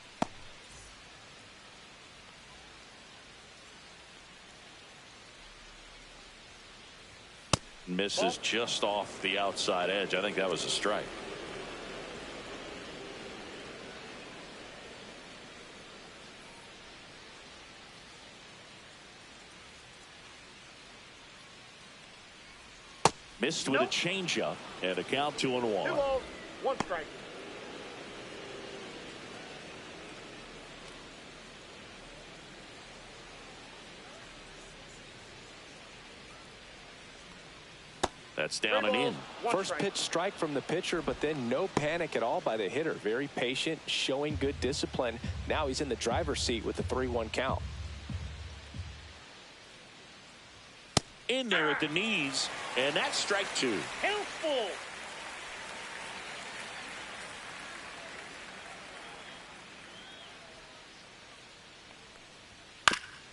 Misses just off the outside edge. I think that was a strike. Missed with a changeup, and a count 2-1. 2 balls, 1 strike. That's down and in. First pitch strike from the pitcher, but then no panic at all by the hitter. Very patient, showing good discipline. Now he's in the driver's seat with the 3-1 count. In there at the knees, and that's strike 2. Helpful.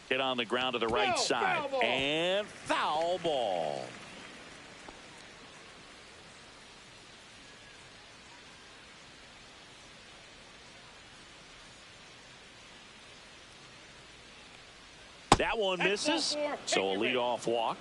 Hit on the ground to the right side. Foul ball. And foul ball. That one misses, so a leadoff walk.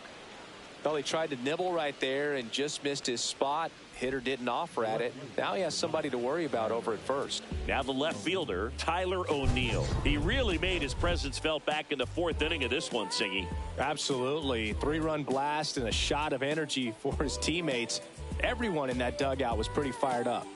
Well, he tried to nibble right there and just missed his spot. Hitter didn't offer at it. Now he has somebody to worry about over at first. Now the left fielder, Tyler O'Neill. He really made his presence felt back in the 4th inning of this one, Singy. Absolutely. 3-run blast and a shot of energy for his teammates. Everyone in that dugout was pretty fired up.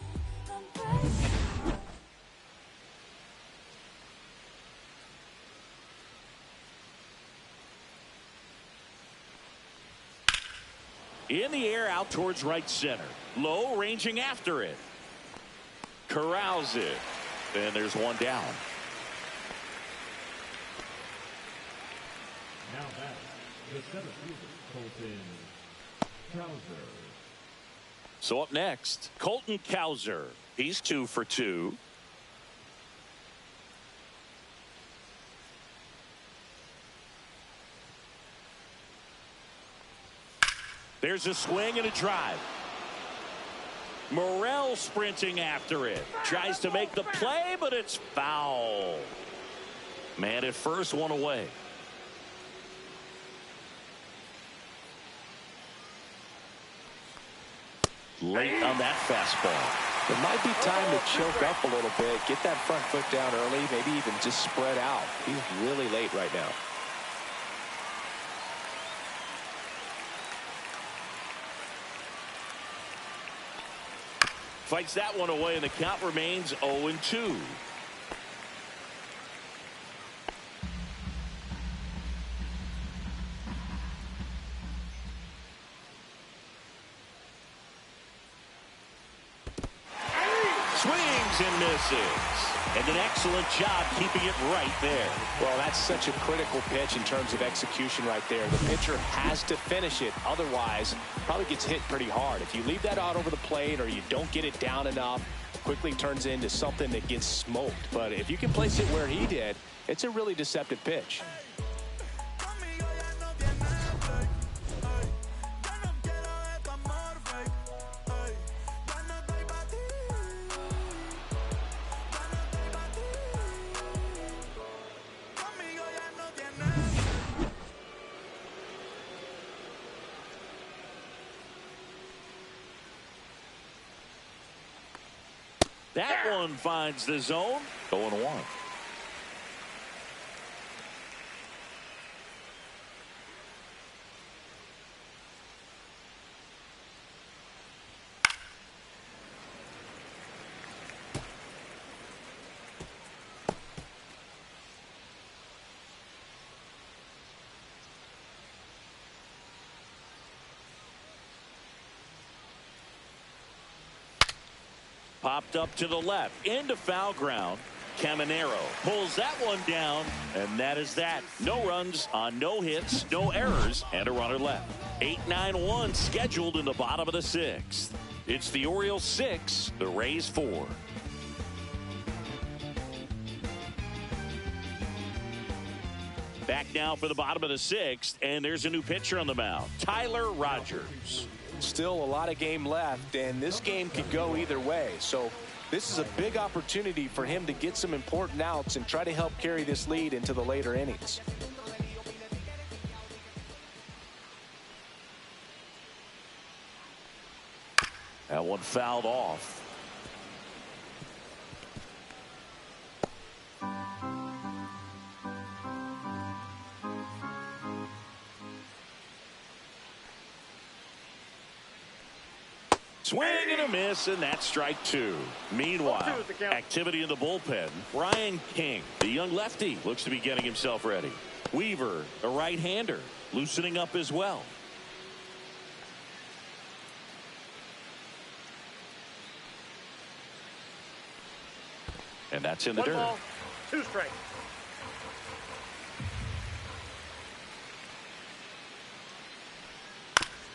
In the air out towards right center. Low, ranging after it. Corrals it. And there's one down. Now back, the center fielder, Colton Cowser. So up next, Colton Cowser. He's 2 for 2. There's a swing and a drive. Morel sprinting after it. Tries to make the play, but it's foul. Man at first, one away. Late on that fastball. It might be time to choke up a little bit, get that front foot down early, maybe even just spread out. He's really late right now. Fights that one away, and the count remains 0-2. Swings and misses. And an excellent job keeping it right there. Well, that's such a critical pitch in terms of execution right there. The pitcher has to finish it. Otherwise, probably gets hit pretty hard. If you leave that out over the plate or you don't get it down enough, it quickly turns into something that gets smoked. But if you can place it where he did, it's a really deceptive pitch. That one finds the zone. 0-1. Popped up to the left into foul ground. Caminero pulls that one down, and that is that. No runs on no hits, no errors, and a runner left. 8-9-1 scheduled in the bottom of the 6th. It's the Orioles 6, the Rays 4. Back now for the bottom of the 6th, and there's a new pitcher on the mound, Tyler Rogers. Still a lot of game left, and this game could go either way. So this is a big opportunity for him to get some important outs and try to help carry this lead into the later innings. That one fouled off. Swing and a miss, and that's strike 2. Meanwhile, activity in the bullpen. Ryan King, the young lefty, looks to be getting himself ready. Weaver, a right-hander, loosening up as well. And that's in the dirt. 1 ball, 2 strikes.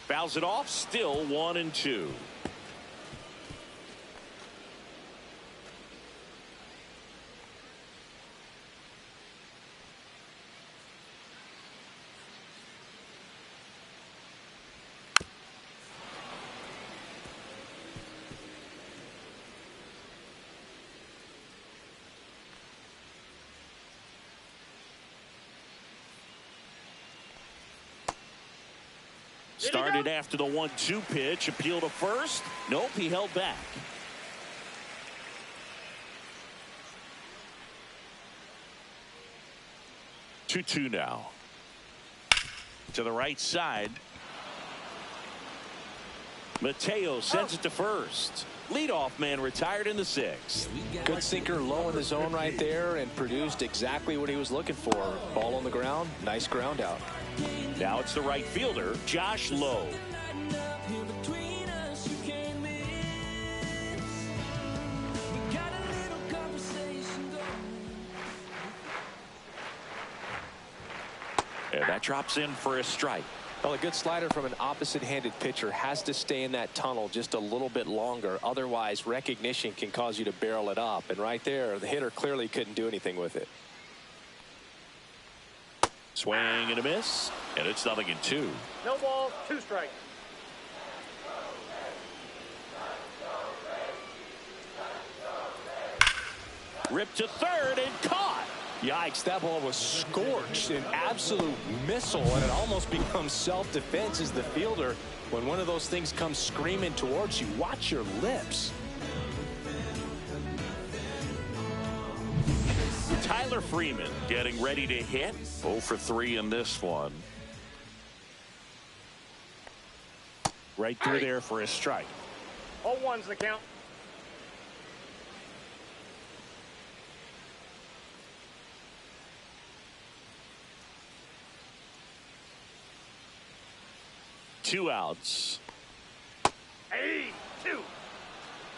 Fouls it off, still 1-2. Started after the 1-2 pitch. Appeal to first. Nope, he held back. Two now. To the right side. Mateo sends it to first. Leadoff man retired in the 6th. Good sinker low in the zone right there and produced exactly what he was looking for. Ball on the ground. Nice ground out. Now it's the right fielder, Josh Lowe. And that drops in for a strike. Well, a good slider from an opposite-handed pitcher has to stay in that tunnel just a little bit longer. Otherwise, recognition can cause you to barrel it up. And right there, the hitter clearly couldn't do anything with it. Swing and a miss, and it's 0-2. No balls, 2 strikes. Ripped to third and caught. Yikes, that ball was scorched, an absolute missile, and it almost becomes self-defense as the fielder. When one of those things comes screaming towards you, watch your lips. Tyler Freeman getting ready to hit. 0 for 3 in this one. Right through there for a strike. All ones the count. Two outs. Hey, 2.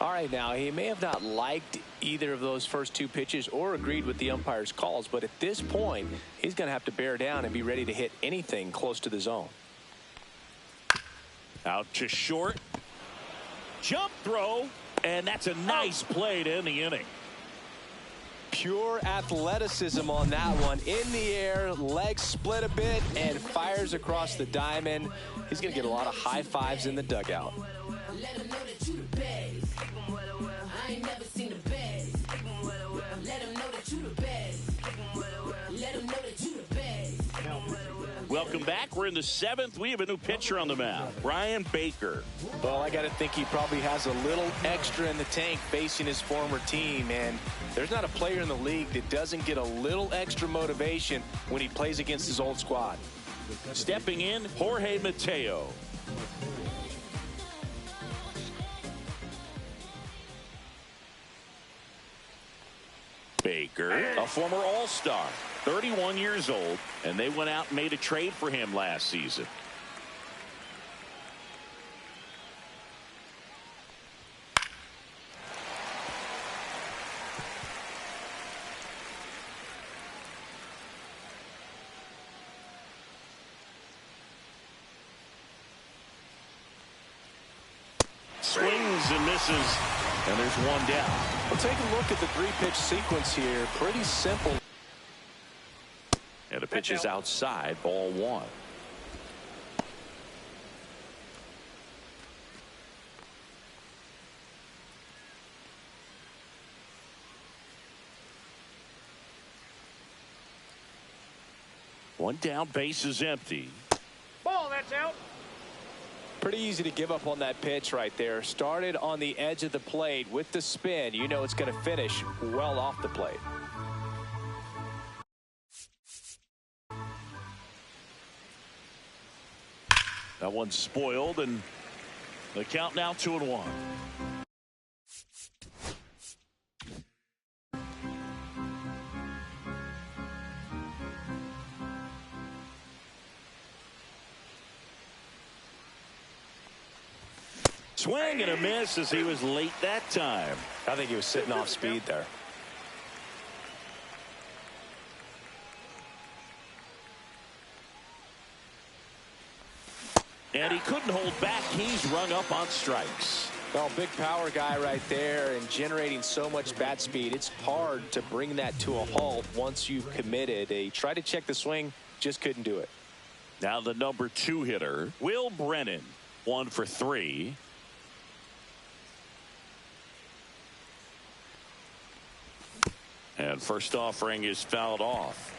All right, now, he may have not liked either of those first 2 pitches or agreed with the umpire's calls, but at this point, he's going to have to bear down and be ready to hit anything close to the zone. Out to short. Jump throw, and that's a nice play to end the inning. Pure athleticism on that one. In the air, legs split a bit, and fires across the diamond. He's going to get a lot of high fives in the dugout. Let 'em know that you the best. I ain't never seen the best. Let 'em know that you the best. Let 'em know that you the best. Welcome back. We're in the 7th. We have a new pitcher on the mound, Brian Baker. Well, I got to think he probably has a little extra in the tank facing his former team, and there's not a player in the league that doesn't get a little extra motivation when he plays against his old squad. Stepping in, Jorge Mateo. Baker, a former All-Star, 31 years old, and they went out and made a trade for him last season. Swings and misses, and there's one down. Well, take a look at the 3-pitch sequence here. Pretty simple. And the pitch is outside, ball 1. One down, base is empty. Ball, that's out. Pretty easy to give up on that pitch right there. Started on the edge of the plate with the spin. You know it's going to finish well off the plate. That one's spoiled, and the count now 2-1. Swing and a miss as he was late that time. I think he was sitting off speed there. And he couldn't hold back. He's rung up on strikes. Well, big power guy right there and generating so much bat speed. It's hard to bring that to a halt once you've committed. He tried to check the swing, just couldn't do it. Now the number 2 hitter, Will Brennan, 1 for 3. And first offering is fouled off.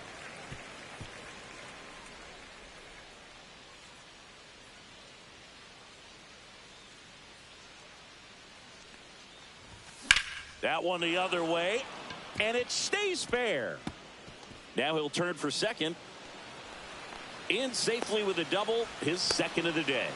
That one the other way, and it stays fair. Now he'll turn for second. In safely with a double, his second of the day.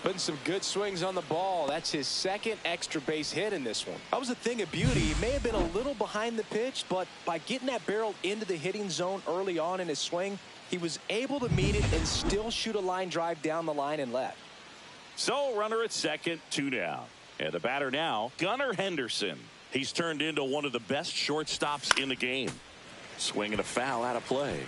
Putting some good swings on the ball. That's his second extra base hit in this one. That was a thing of beauty. He may have been a little behind the pitch, but by getting that barrel into the hitting zone early on in his swing, he was able to meet it and still shoot a line drive down the line and left. So runner at second, 2 down. And the batter now, Gunnar Henderson. He's turned into one of the best shortstops in the game. Swing and a foul out of play.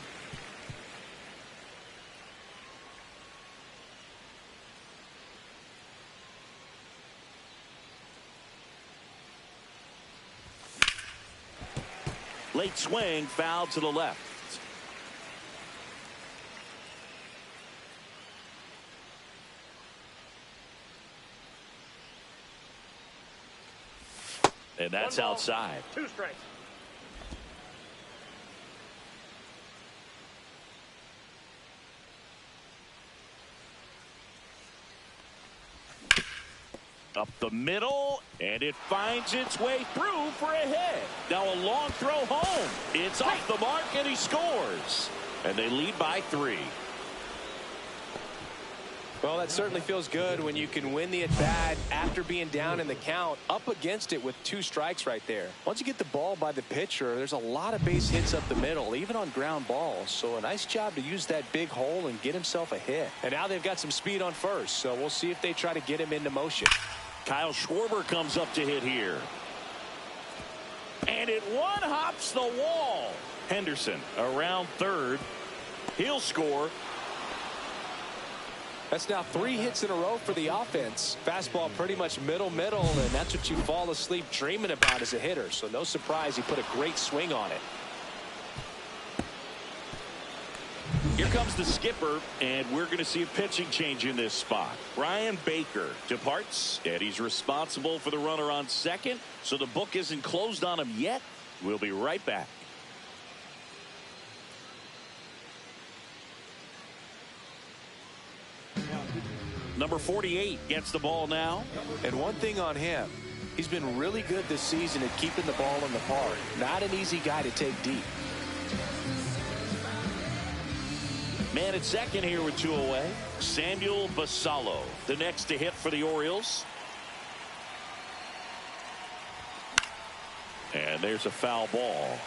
Late swing, foul to the left. And that's outside. 2 strikes. Up the middle, and it finds its way through for a hit. Now a long throw home. It's off the mark, and he scores. And they lead by 3. Well, that certainly feels good when you can win the at-bat after being down in the count, up against it with 2 strikes right there. Once you get the ball by the pitcher, there's a lot of base hits up the middle, even on ground balls. So a nice job to use that big hole and get himself a hit. And now they've got some speed on first, so we'll see if they try to get him into motion. Kyle Schwarber comes up to hit here. And it one-hops the wall. Henderson around third. He'll score. That's now 3 hits in a row for the offense. Fastball pretty much middle, and that's what you fall asleep dreaming about as a hitter. So no surprise he put a great swing on it. Here comes the skipper, and we're going to see a pitching change in this spot. Brian Baker departs, and he's responsible for the runner on second, so the book isn't closed on him yet. We'll be right back. Number 48 gets the ball now. And one thing on him, he's been really good this season at keeping the ball in the park. Not an easy guy to take deep. Man at second here with 2 away. Samuel Basallo, the next to hit for the Orioles. And there's a foul ball.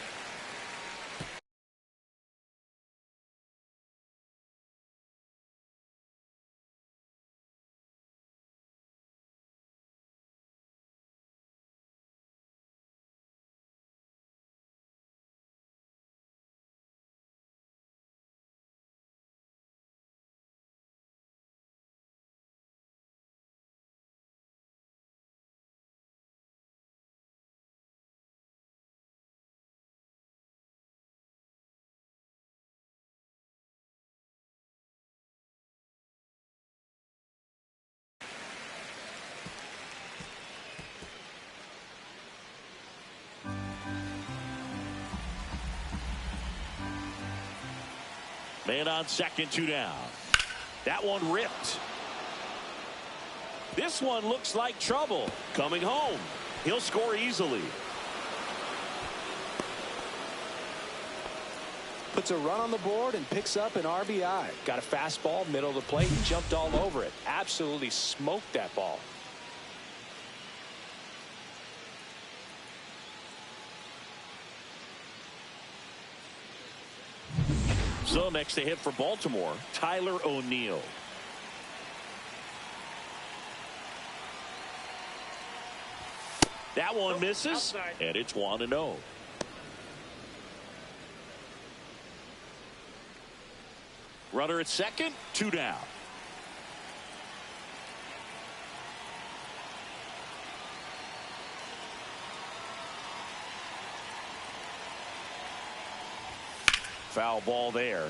Man on second, 2 down. That one ripped. This one looks like trouble. Coming home. He'll score easily. Puts a run on the board and picks up an RBI. Got a fastball, middle of the plate, and jumped all over it. Absolutely smoked that ball. So next to hit for Baltimore, Tyler O'Neill. That one misses, outside. and it's 1-0. Runner at second, 2 down. Foul ball there.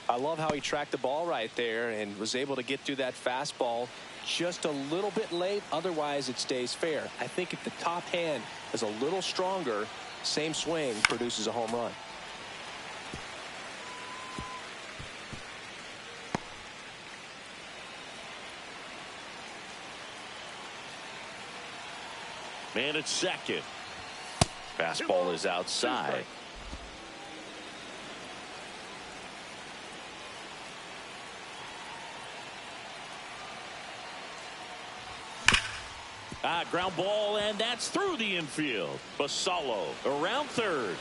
I love how he tracked the ball right there and was able to get through that fastball just a little bit late. Otherwise, it stays fair. I think if the top hand is a little stronger, same swing produces a home run. Man at second. Fastball is outside. Ground ball, and that's through the infield. Basallo around third.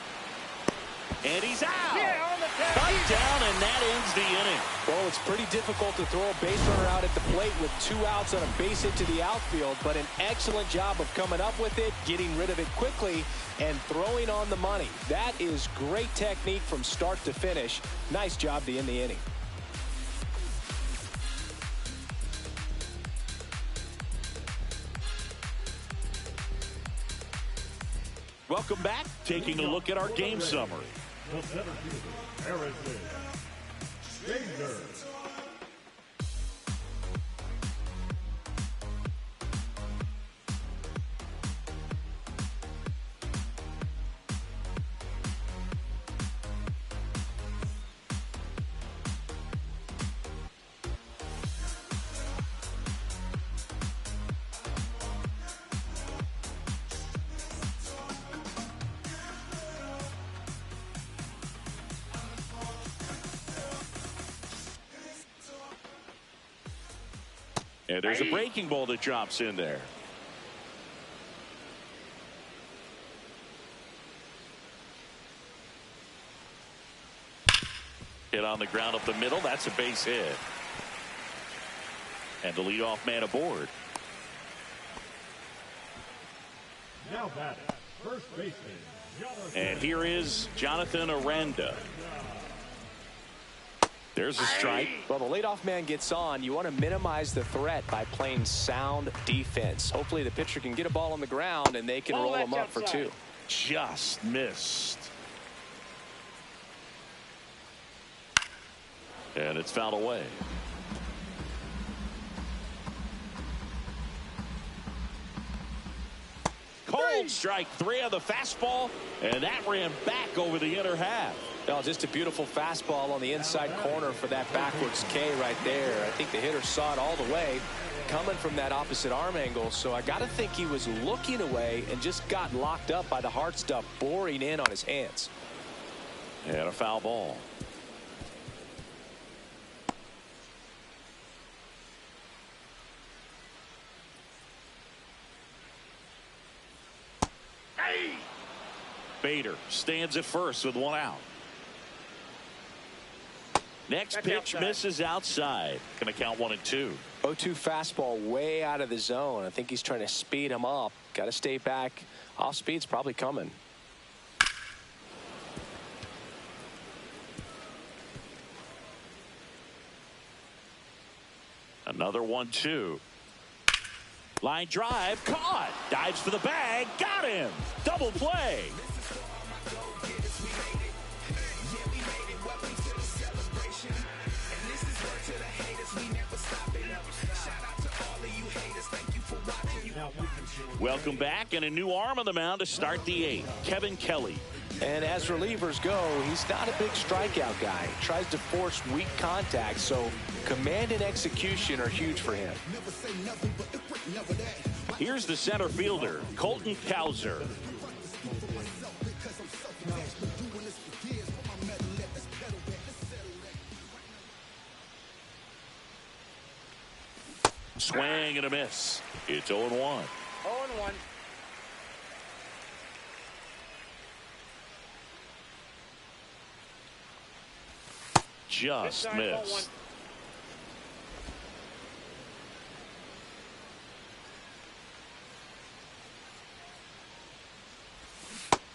And he's out. Yeah, on the tag. Touchdown, and that ends the inning. Well, it's pretty difficult to throw a base runner out at the plate with 2 outs on a base hit to the outfield, but an excellent job of coming up with it, getting rid of it quickly, and throwing on the money. That is great technique from start to finish. Nice job to end the inning. Welcome back. Taking a look at our game summary. The center fielder, Harrison Stranger. And there's a breaking ball that drops in there. Hit on the ground up the middle. That's a base hit. And the leadoff man aboard. Now batting, first baseman, Jonathan. And here is Jonathan Aranda. There's a strike. Well, the leadoff man gets on. You want to minimize the threat by playing sound defense. Hopefully the pitcher can get a ball on the ground and they can roll him up for two. Just missed. And it's fouled away. Cold strike three on the fastball, and that ran back over the inner half. Well, just a beautiful fastball on the inside corner for that backwards K right there. I think the hitter saw it all the way coming from that opposite arm angle. So I got to think he was looking away and just got locked up by the hard stuff boring in on his hands. And a foul ball. Bader stands at first with one out. Next pitch misses outside. Going to count 1-2. 0-2 fastball way out of the zone. I think he's trying to speed him up. Got to stay back. Off speed's probably coming. Another 1-2. Line drive, caught. Dives for the bag, got him. Double play. Welcome back, and a new arm on the mound to start the eighth. Kevin Kelly. And as relievers go, he's not a big strikeout guy. He tries to force weak contact, so command and execution are huge for him. Here's the center fielder, Colton Cowser. Swing and a miss. It's 0-1. 0-1. Just missed.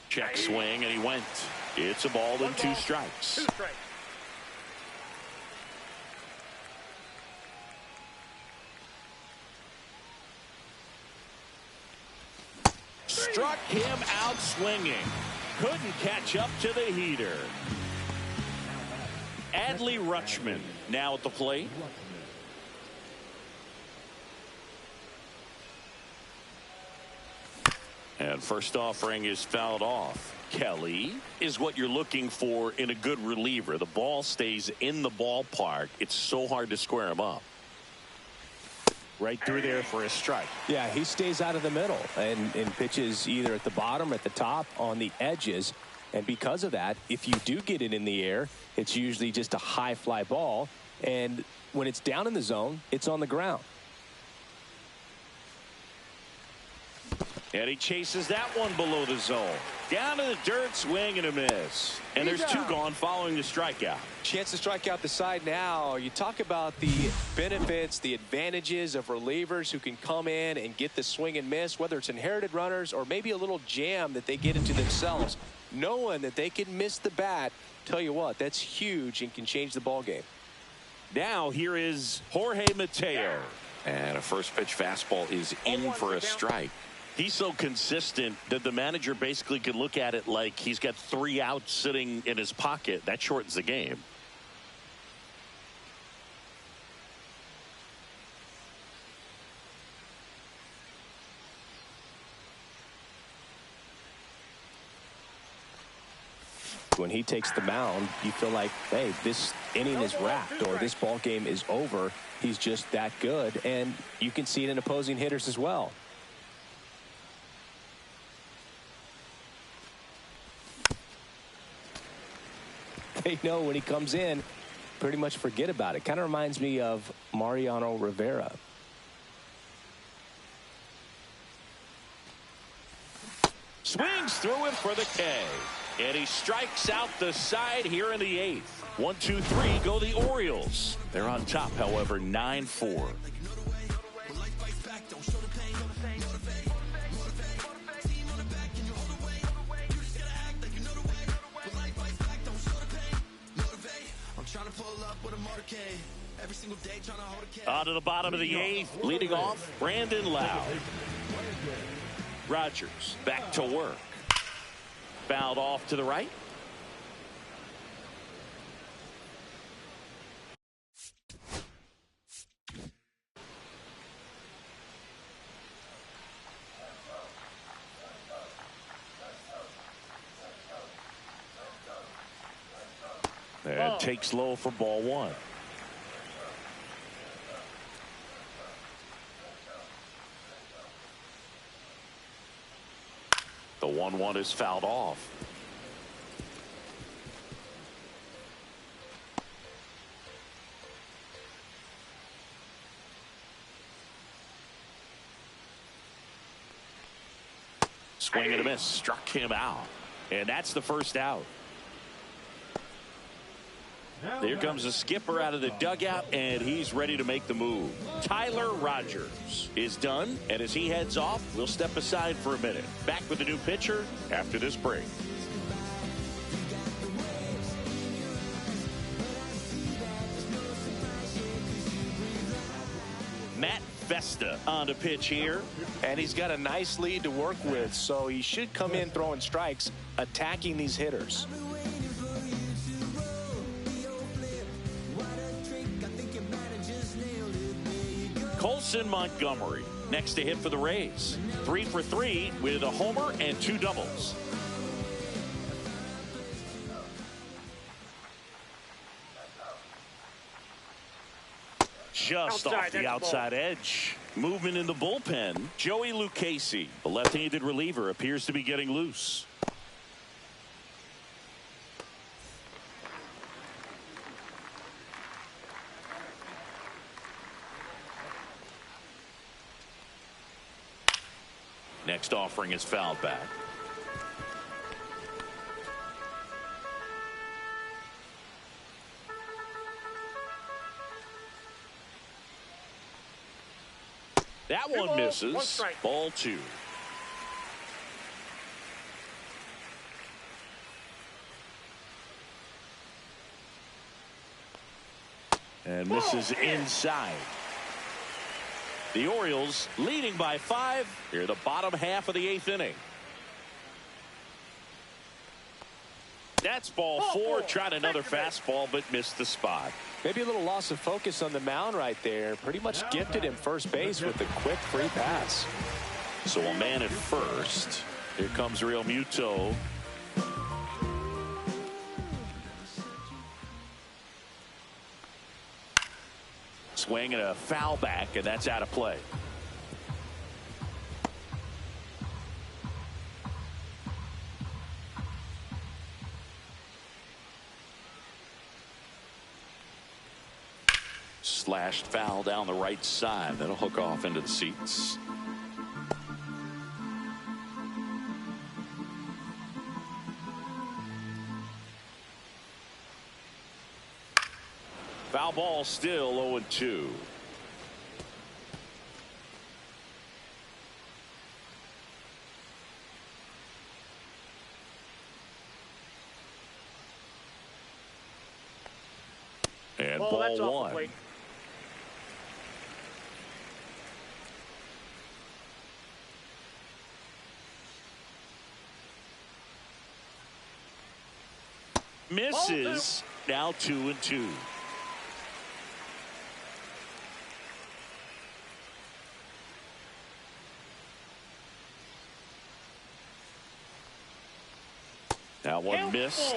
Check swing, and he went. It's a ball and 2 strikes. 2 strikes. Struck him out swinging. Couldn't catch up to the heater. Adley Rutschman now at the plate. And first offering is fouled off. Kelly is what you're looking for in a good reliever. The ball stays in the ballpark. It's so hard to square him up. Right through there for a strike. Yeah, he stays out of the middle and pitches either at the bottom or at the top on the edges. And because of that, if you do get it in the air, it's usually just a high fly ball. And when it's down in the zone, it's on the ground. And he chases that one below the zone. Down to the dirt, swing and a miss. And there's 2 gone following the strikeout. Chance to strike out the side now. You talk about the benefits, the advantages of relievers who can come in and get the swing and miss, whether it's inherited runners or maybe a little jam that they get into themselves. Knowing that they can miss the bat, tell you what, that's huge and can change the ball game. Now here is Jorge Mateo. And a first pitch fastball is in for a strike. He's so consistent that the manager basically can look at it like he's got 3 outs sitting in his pocket. That shortens the game. When he takes the mound, you feel like, hey, this inning is wrapped or this ball game is over. He's just that good, and you can see it in opposing hitters as well. They know when he comes in, pretty much forget about it. Kind of reminds me of Mariano Rivera. Swings through it for the K. And he strikes out the side here in the 8th. 1, 2, 3 go the Orioles. They're on top, however, 9-4. On to the bottom of the 8th, leading off Brandon Lowe. Rogers back to work. Fouled off to the right. And takes low for ball 1. The 1-1 is fouled off. Swing and a miss. Struck him out. And that's the first out. Here comes the skipper out of the dugout, and he's ready to make the move. Tyler Rogers is done, and as he heads off, we'll step aside for a minute. Back with the new pitcher after this break. Matt Vesta on the pitch here. And he's got a nice lead to work with, so he should come in throwing strikes, attacking these hitters. Colson Montgomery next to hit for the Rays. 3 for 3 with a homer and 2 doubles. Just off the outside edge. Movement in the bullpen. Joey Lucchesi, the left-handed reliever, appears to be getting loose. Next offering is fouled back. That one misses. Ball 2. And misses inside. The Orioles leading by 5 here the bottom half of the 8th inning. That's ball 4. Tried another fastball but missed the spot. Maybe a little loss of focus on the mound right there. Pretty much gifted him first base with a quick free pass. So a man at first. Here comes Real Muto. Swing and a foul back, and that's out of play. Slashed foul down the right side. That'll hook off into the seats. Foul ball still 0-2. And ball 1. Misses. Now 2-2. Now one missed.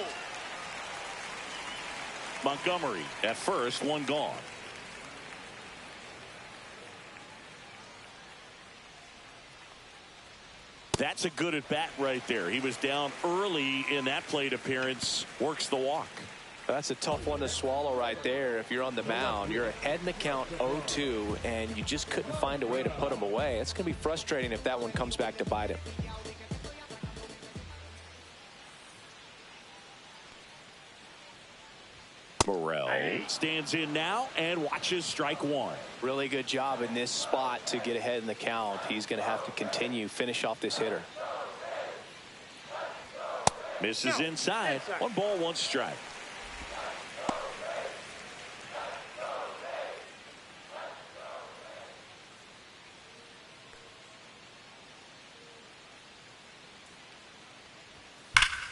Montgomery at first, one gone. That's a good at bat right there. He was down early in that plate appearance. Works the walk. That's a tough one to swallow right there. If you're on the mound, you're ahead in the count 0-2, and you just couldn't find a way to put him away. It's going to be frustrating if that one comes back to bite him. Morrell stands in now and watches strike one. Really good job in this spot to get ahead in the count. He's going to have to finish off this hitter. Misses inside. 1 ball, 1 strike.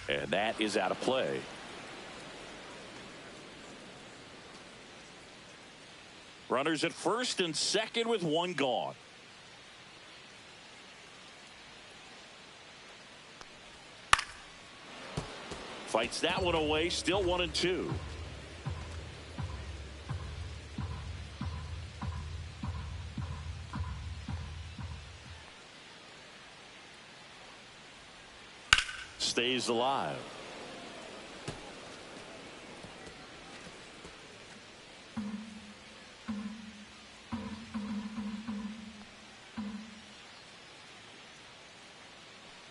And that is out of play. Runners at first and second with 1 gone. Fights that one away. Still 1-2. Stays alive.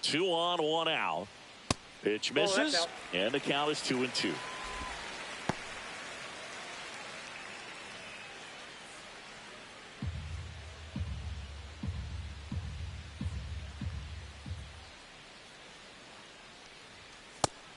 Two on, 1 out. Pitch misses, and the count is 2-2.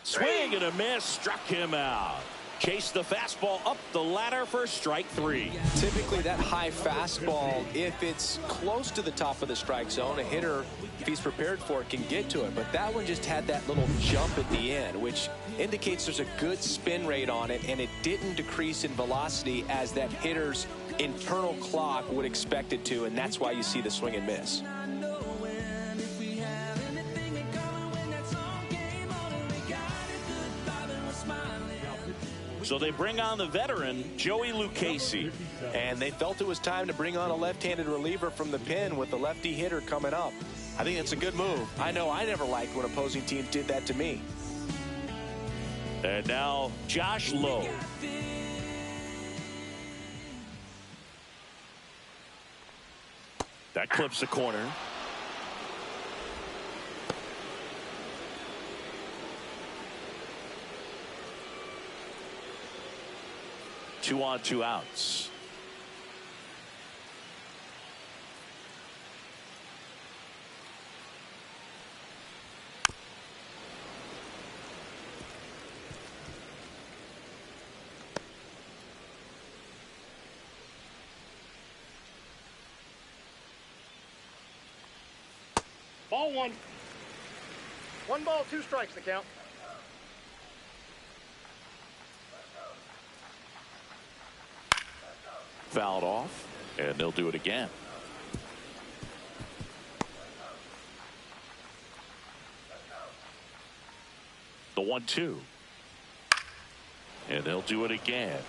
Swing and a miss, struck him out. Chase the fastball up the ladder for strike 3. Typically that high fastball, if it's close to the top of the strike zone, a hitter, if he's prepared for it, can get to it. But that one just had that little jump at the end, which indicates there's a good spin rate on it, and it didn't decrease in velocity as that hitter's internal clock would expect it to, and that's why you see the swing and miss. So they bring on the veteran, Joey Lucchesi. And they felt it was time to bring on a left-handed reliever from the pen with the lefty hitter coming up. I think it's a good move. I know I never liked when opposing teams did that to me. And now Josh Lowe. That clips the corner. Two on, 2 outs. Ball 1. 1 ball, 2 strikes the count. Fouled off, and they'll do it again. The 1-2. And they'll do it again.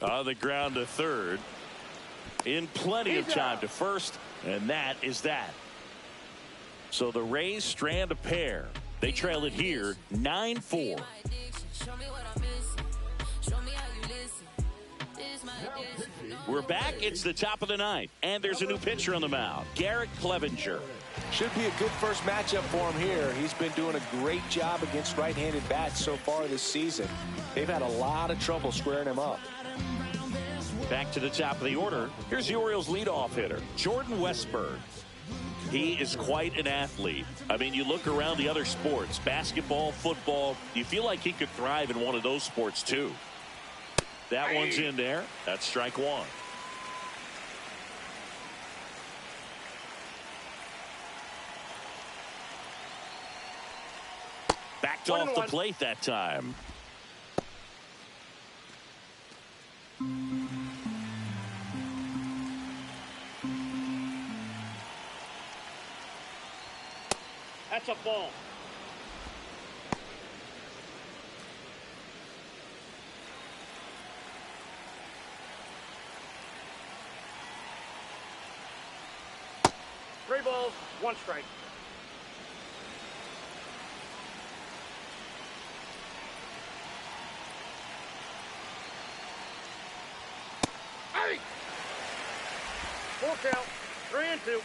On the ground to third. In plenty of time to first, and that is that. So the Rays strand a pair. They trail it here 9-4. We're back. It's the top of the 9th, and there's a new pitcher on the mound, Garrett Clevenger. Should be a good first matchup for him here. He's been doing a great job against right-handed bats so far this season. They've had a lot of trouble squaring him up. Back to the top of the order. Here's the Orioles leadoff hitter, Jordan Westburg. He is quite an athlete. I mean, you look around the other sports, basketball, football, you feel like he could thrive in one of those sports too. That one's in there. That's strike one. Backed off the plate that time. That's a ball. Three balls, one strike. Hey! Full count, 3-2.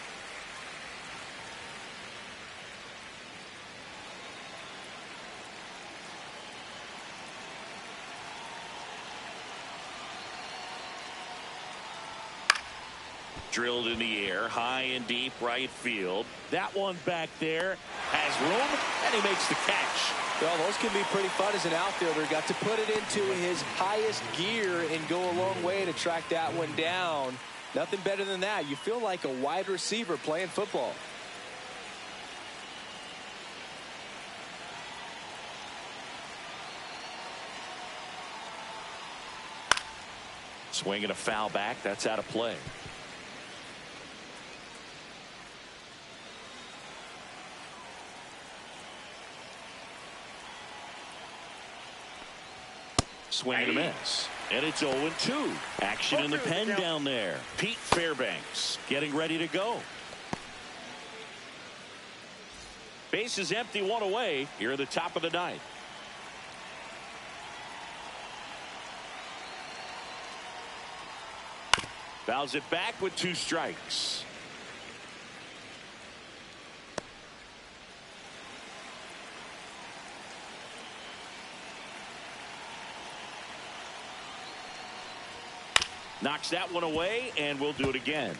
Drilled in the air, high and deep right field. That one back there has room, and he makes the catch. Well, those can be pretty fun as an outfielder. Got to put it into his highest gear and go a long way to track that one down. Nothing better than that. You feel like a wide receiver playing football. Swinging a foul back. That's out of play. Swing and a miss. And it's 0-2. Action in the pen down there. Pete Fairbanks getting ready to go. Base is empty, one away here at the top of the ninth. Fouls it back with 2 strikes. Knocks that one away, and we'll do it again.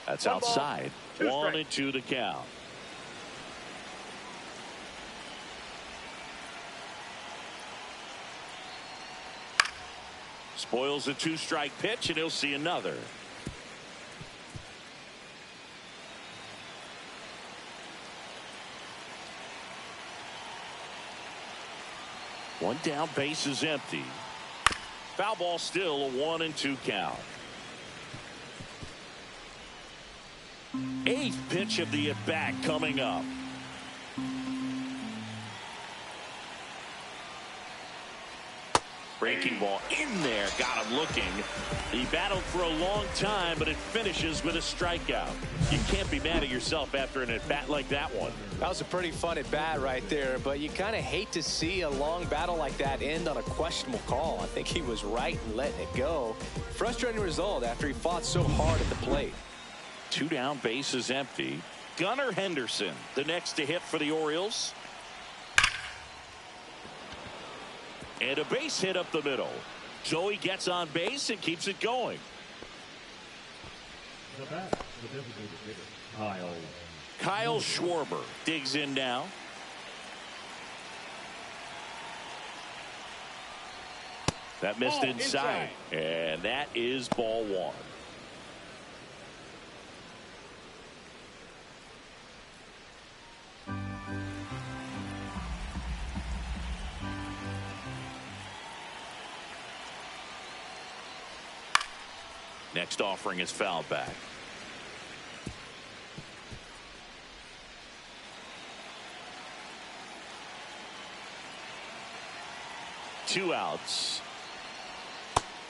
That's outside. 1-2 the count. Spoils a 2-strike pitch, and he'll see another. One down, base is empty. Foul ball, still a 1-2 count. 8th pitch of the at-bat coming up. Breaking ball in there, got him looking. He battled for a long time, but it finishes with a strikeout. You can't be mad at yourself after an at-bat like that one. That was a pretty fun at-bat right there, but you kind of hate to see a long battle like that end on a questionable call. I think he was right in letting it go. Frustrating result after he fought so hard at the plate. 2 down, base is empty. Gunnar Henderson, the next to hit for the Orioles. And a base hit up the middle. Joey gets on base and keeps it going. The bat, the designated hitter, Kyle Schwarber digs in now. That missed inside. And that is ball 1. Next offering is fouled back. Two outs.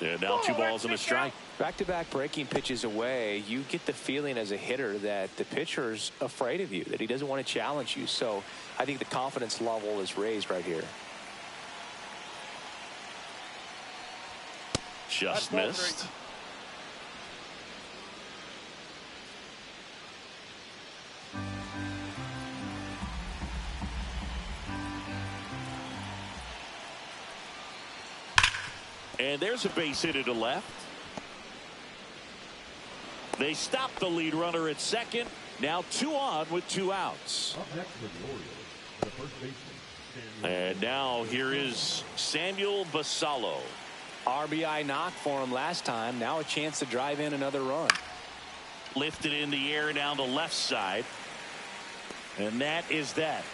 And now 2 balls and a strike. Back-to-back breaking pitches away, you get the feeling as a hitter that the pitcher's afraid of you, that he doesn't want to challenge you. So I think the confidence level is raised right here. Just missed. And there's a base hit to left. They stop the lead runner at second. Now 2 on with 2 outs. Up next for the Orioles, the first baseman. And now here is Samuel Basallo. RBI knock for him last time. Now a chance to drive in another run. Lifted in the air down the left side. And that is that.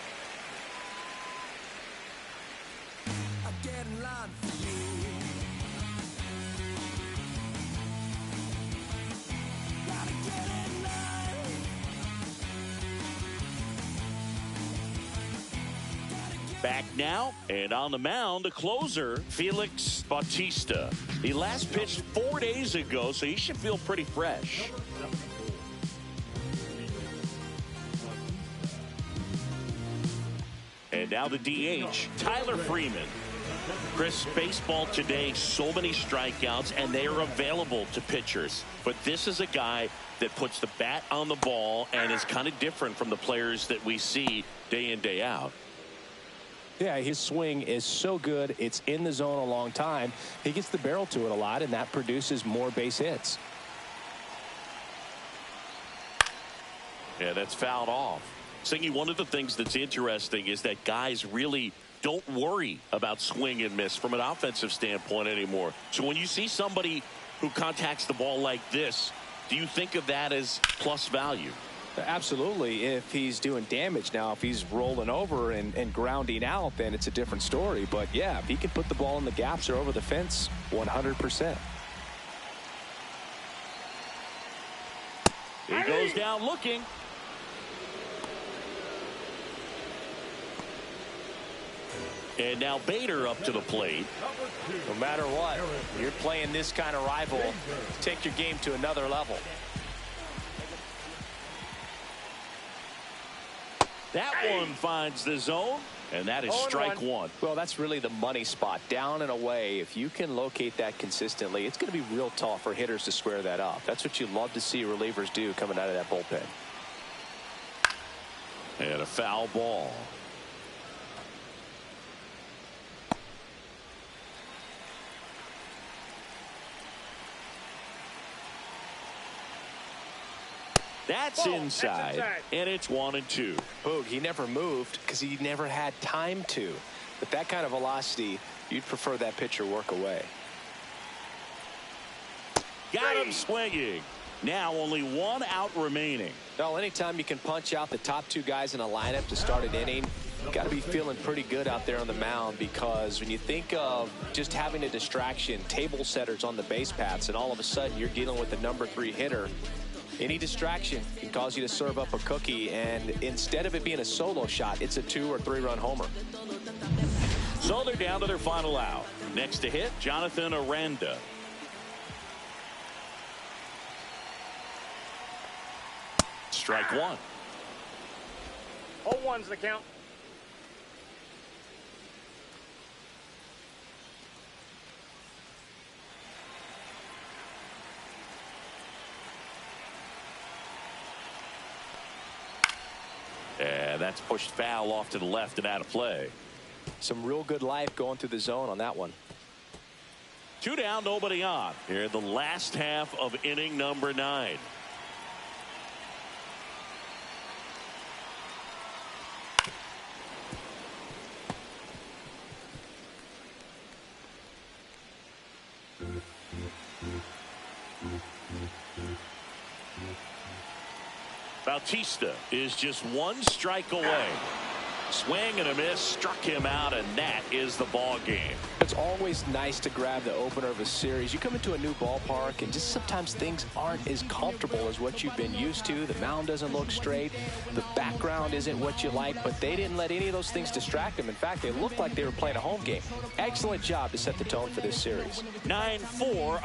Back now, and on the mound, the closer, Felix Bautista. He last pitched 4 days ago, so he should feel pretty fresh. And now the DH, Tyler Freeman. Chris, baseball today, so many strikeouts, and they are available to pitchers. But this is a guy that puts the bat on the ball and is kind of different from the players that we see day in, day out. Yeah, his swing is so good. It's in the zone a long time. He gets the barrel to it a lot, and that produces more base hits. Yeah, that's fouled off. Singy, one of the things that's interesting is that guys really don't worry about swing and miss from an offensive standpoint anymore. So when you see somebody who contacts the ball like this, do you think of that as plus value? Absolutely, if he's doing damage. Now, if he's rolling over and grounding out, then it's a different story. But, yeah, if he can put the ball in the gaps or over the fence, 100%. He goes down looking. And now Bader up to the plate. No matter what, you're playing this kind of rival, take your game to another level. That one finds the zone, and that is strike one. Well, that's really the money spot, down and away. If you can locate that consistently, it's going to be real tough for hitters to square that up. That's what you love to see relievers do coming out of that bullpen. And a foul ball. That's inside, and it's 1-2. Boog, he never moved because he never had time to. But that kind of velocity, you'd prefer that pitcher work away. Got him swinging. Now only 1 out remaining. Well, anytime you can punch out the top 2 guys in a lineup to start an inning, you got to be feeling pretty good out there on the mound, because when you think of just having a distraction, table setters on the base paths, and all of a sudden you're dealing with the number 3 hitter, any distraction can cause you to serve up a cookie, and instead of it being a solo shot, it's a 2 or 3 run homer. So they're down to their final out. Next to hit, Jonathan Aranda. Strike one. 0-1's the count. And that's pushed foul off to the left and out of play. Some real good life going through the zone on that one. 2 down, nobody on. Here in the last half of inning number 9. Bautista is just 1 strike away. Swing and a miss, struck him out, and that is the ball game. It's always nice to grab the opener of a series. You come into a new ballpark, and just sometimes things aren't as comfortable as what you've been used to. The mound doesn't look straight. The background isn't what you like, but they didn't let any of those things distract them. In fact, they looked like they were playing a home game. Excellent job to set the tone for this series. 9-4.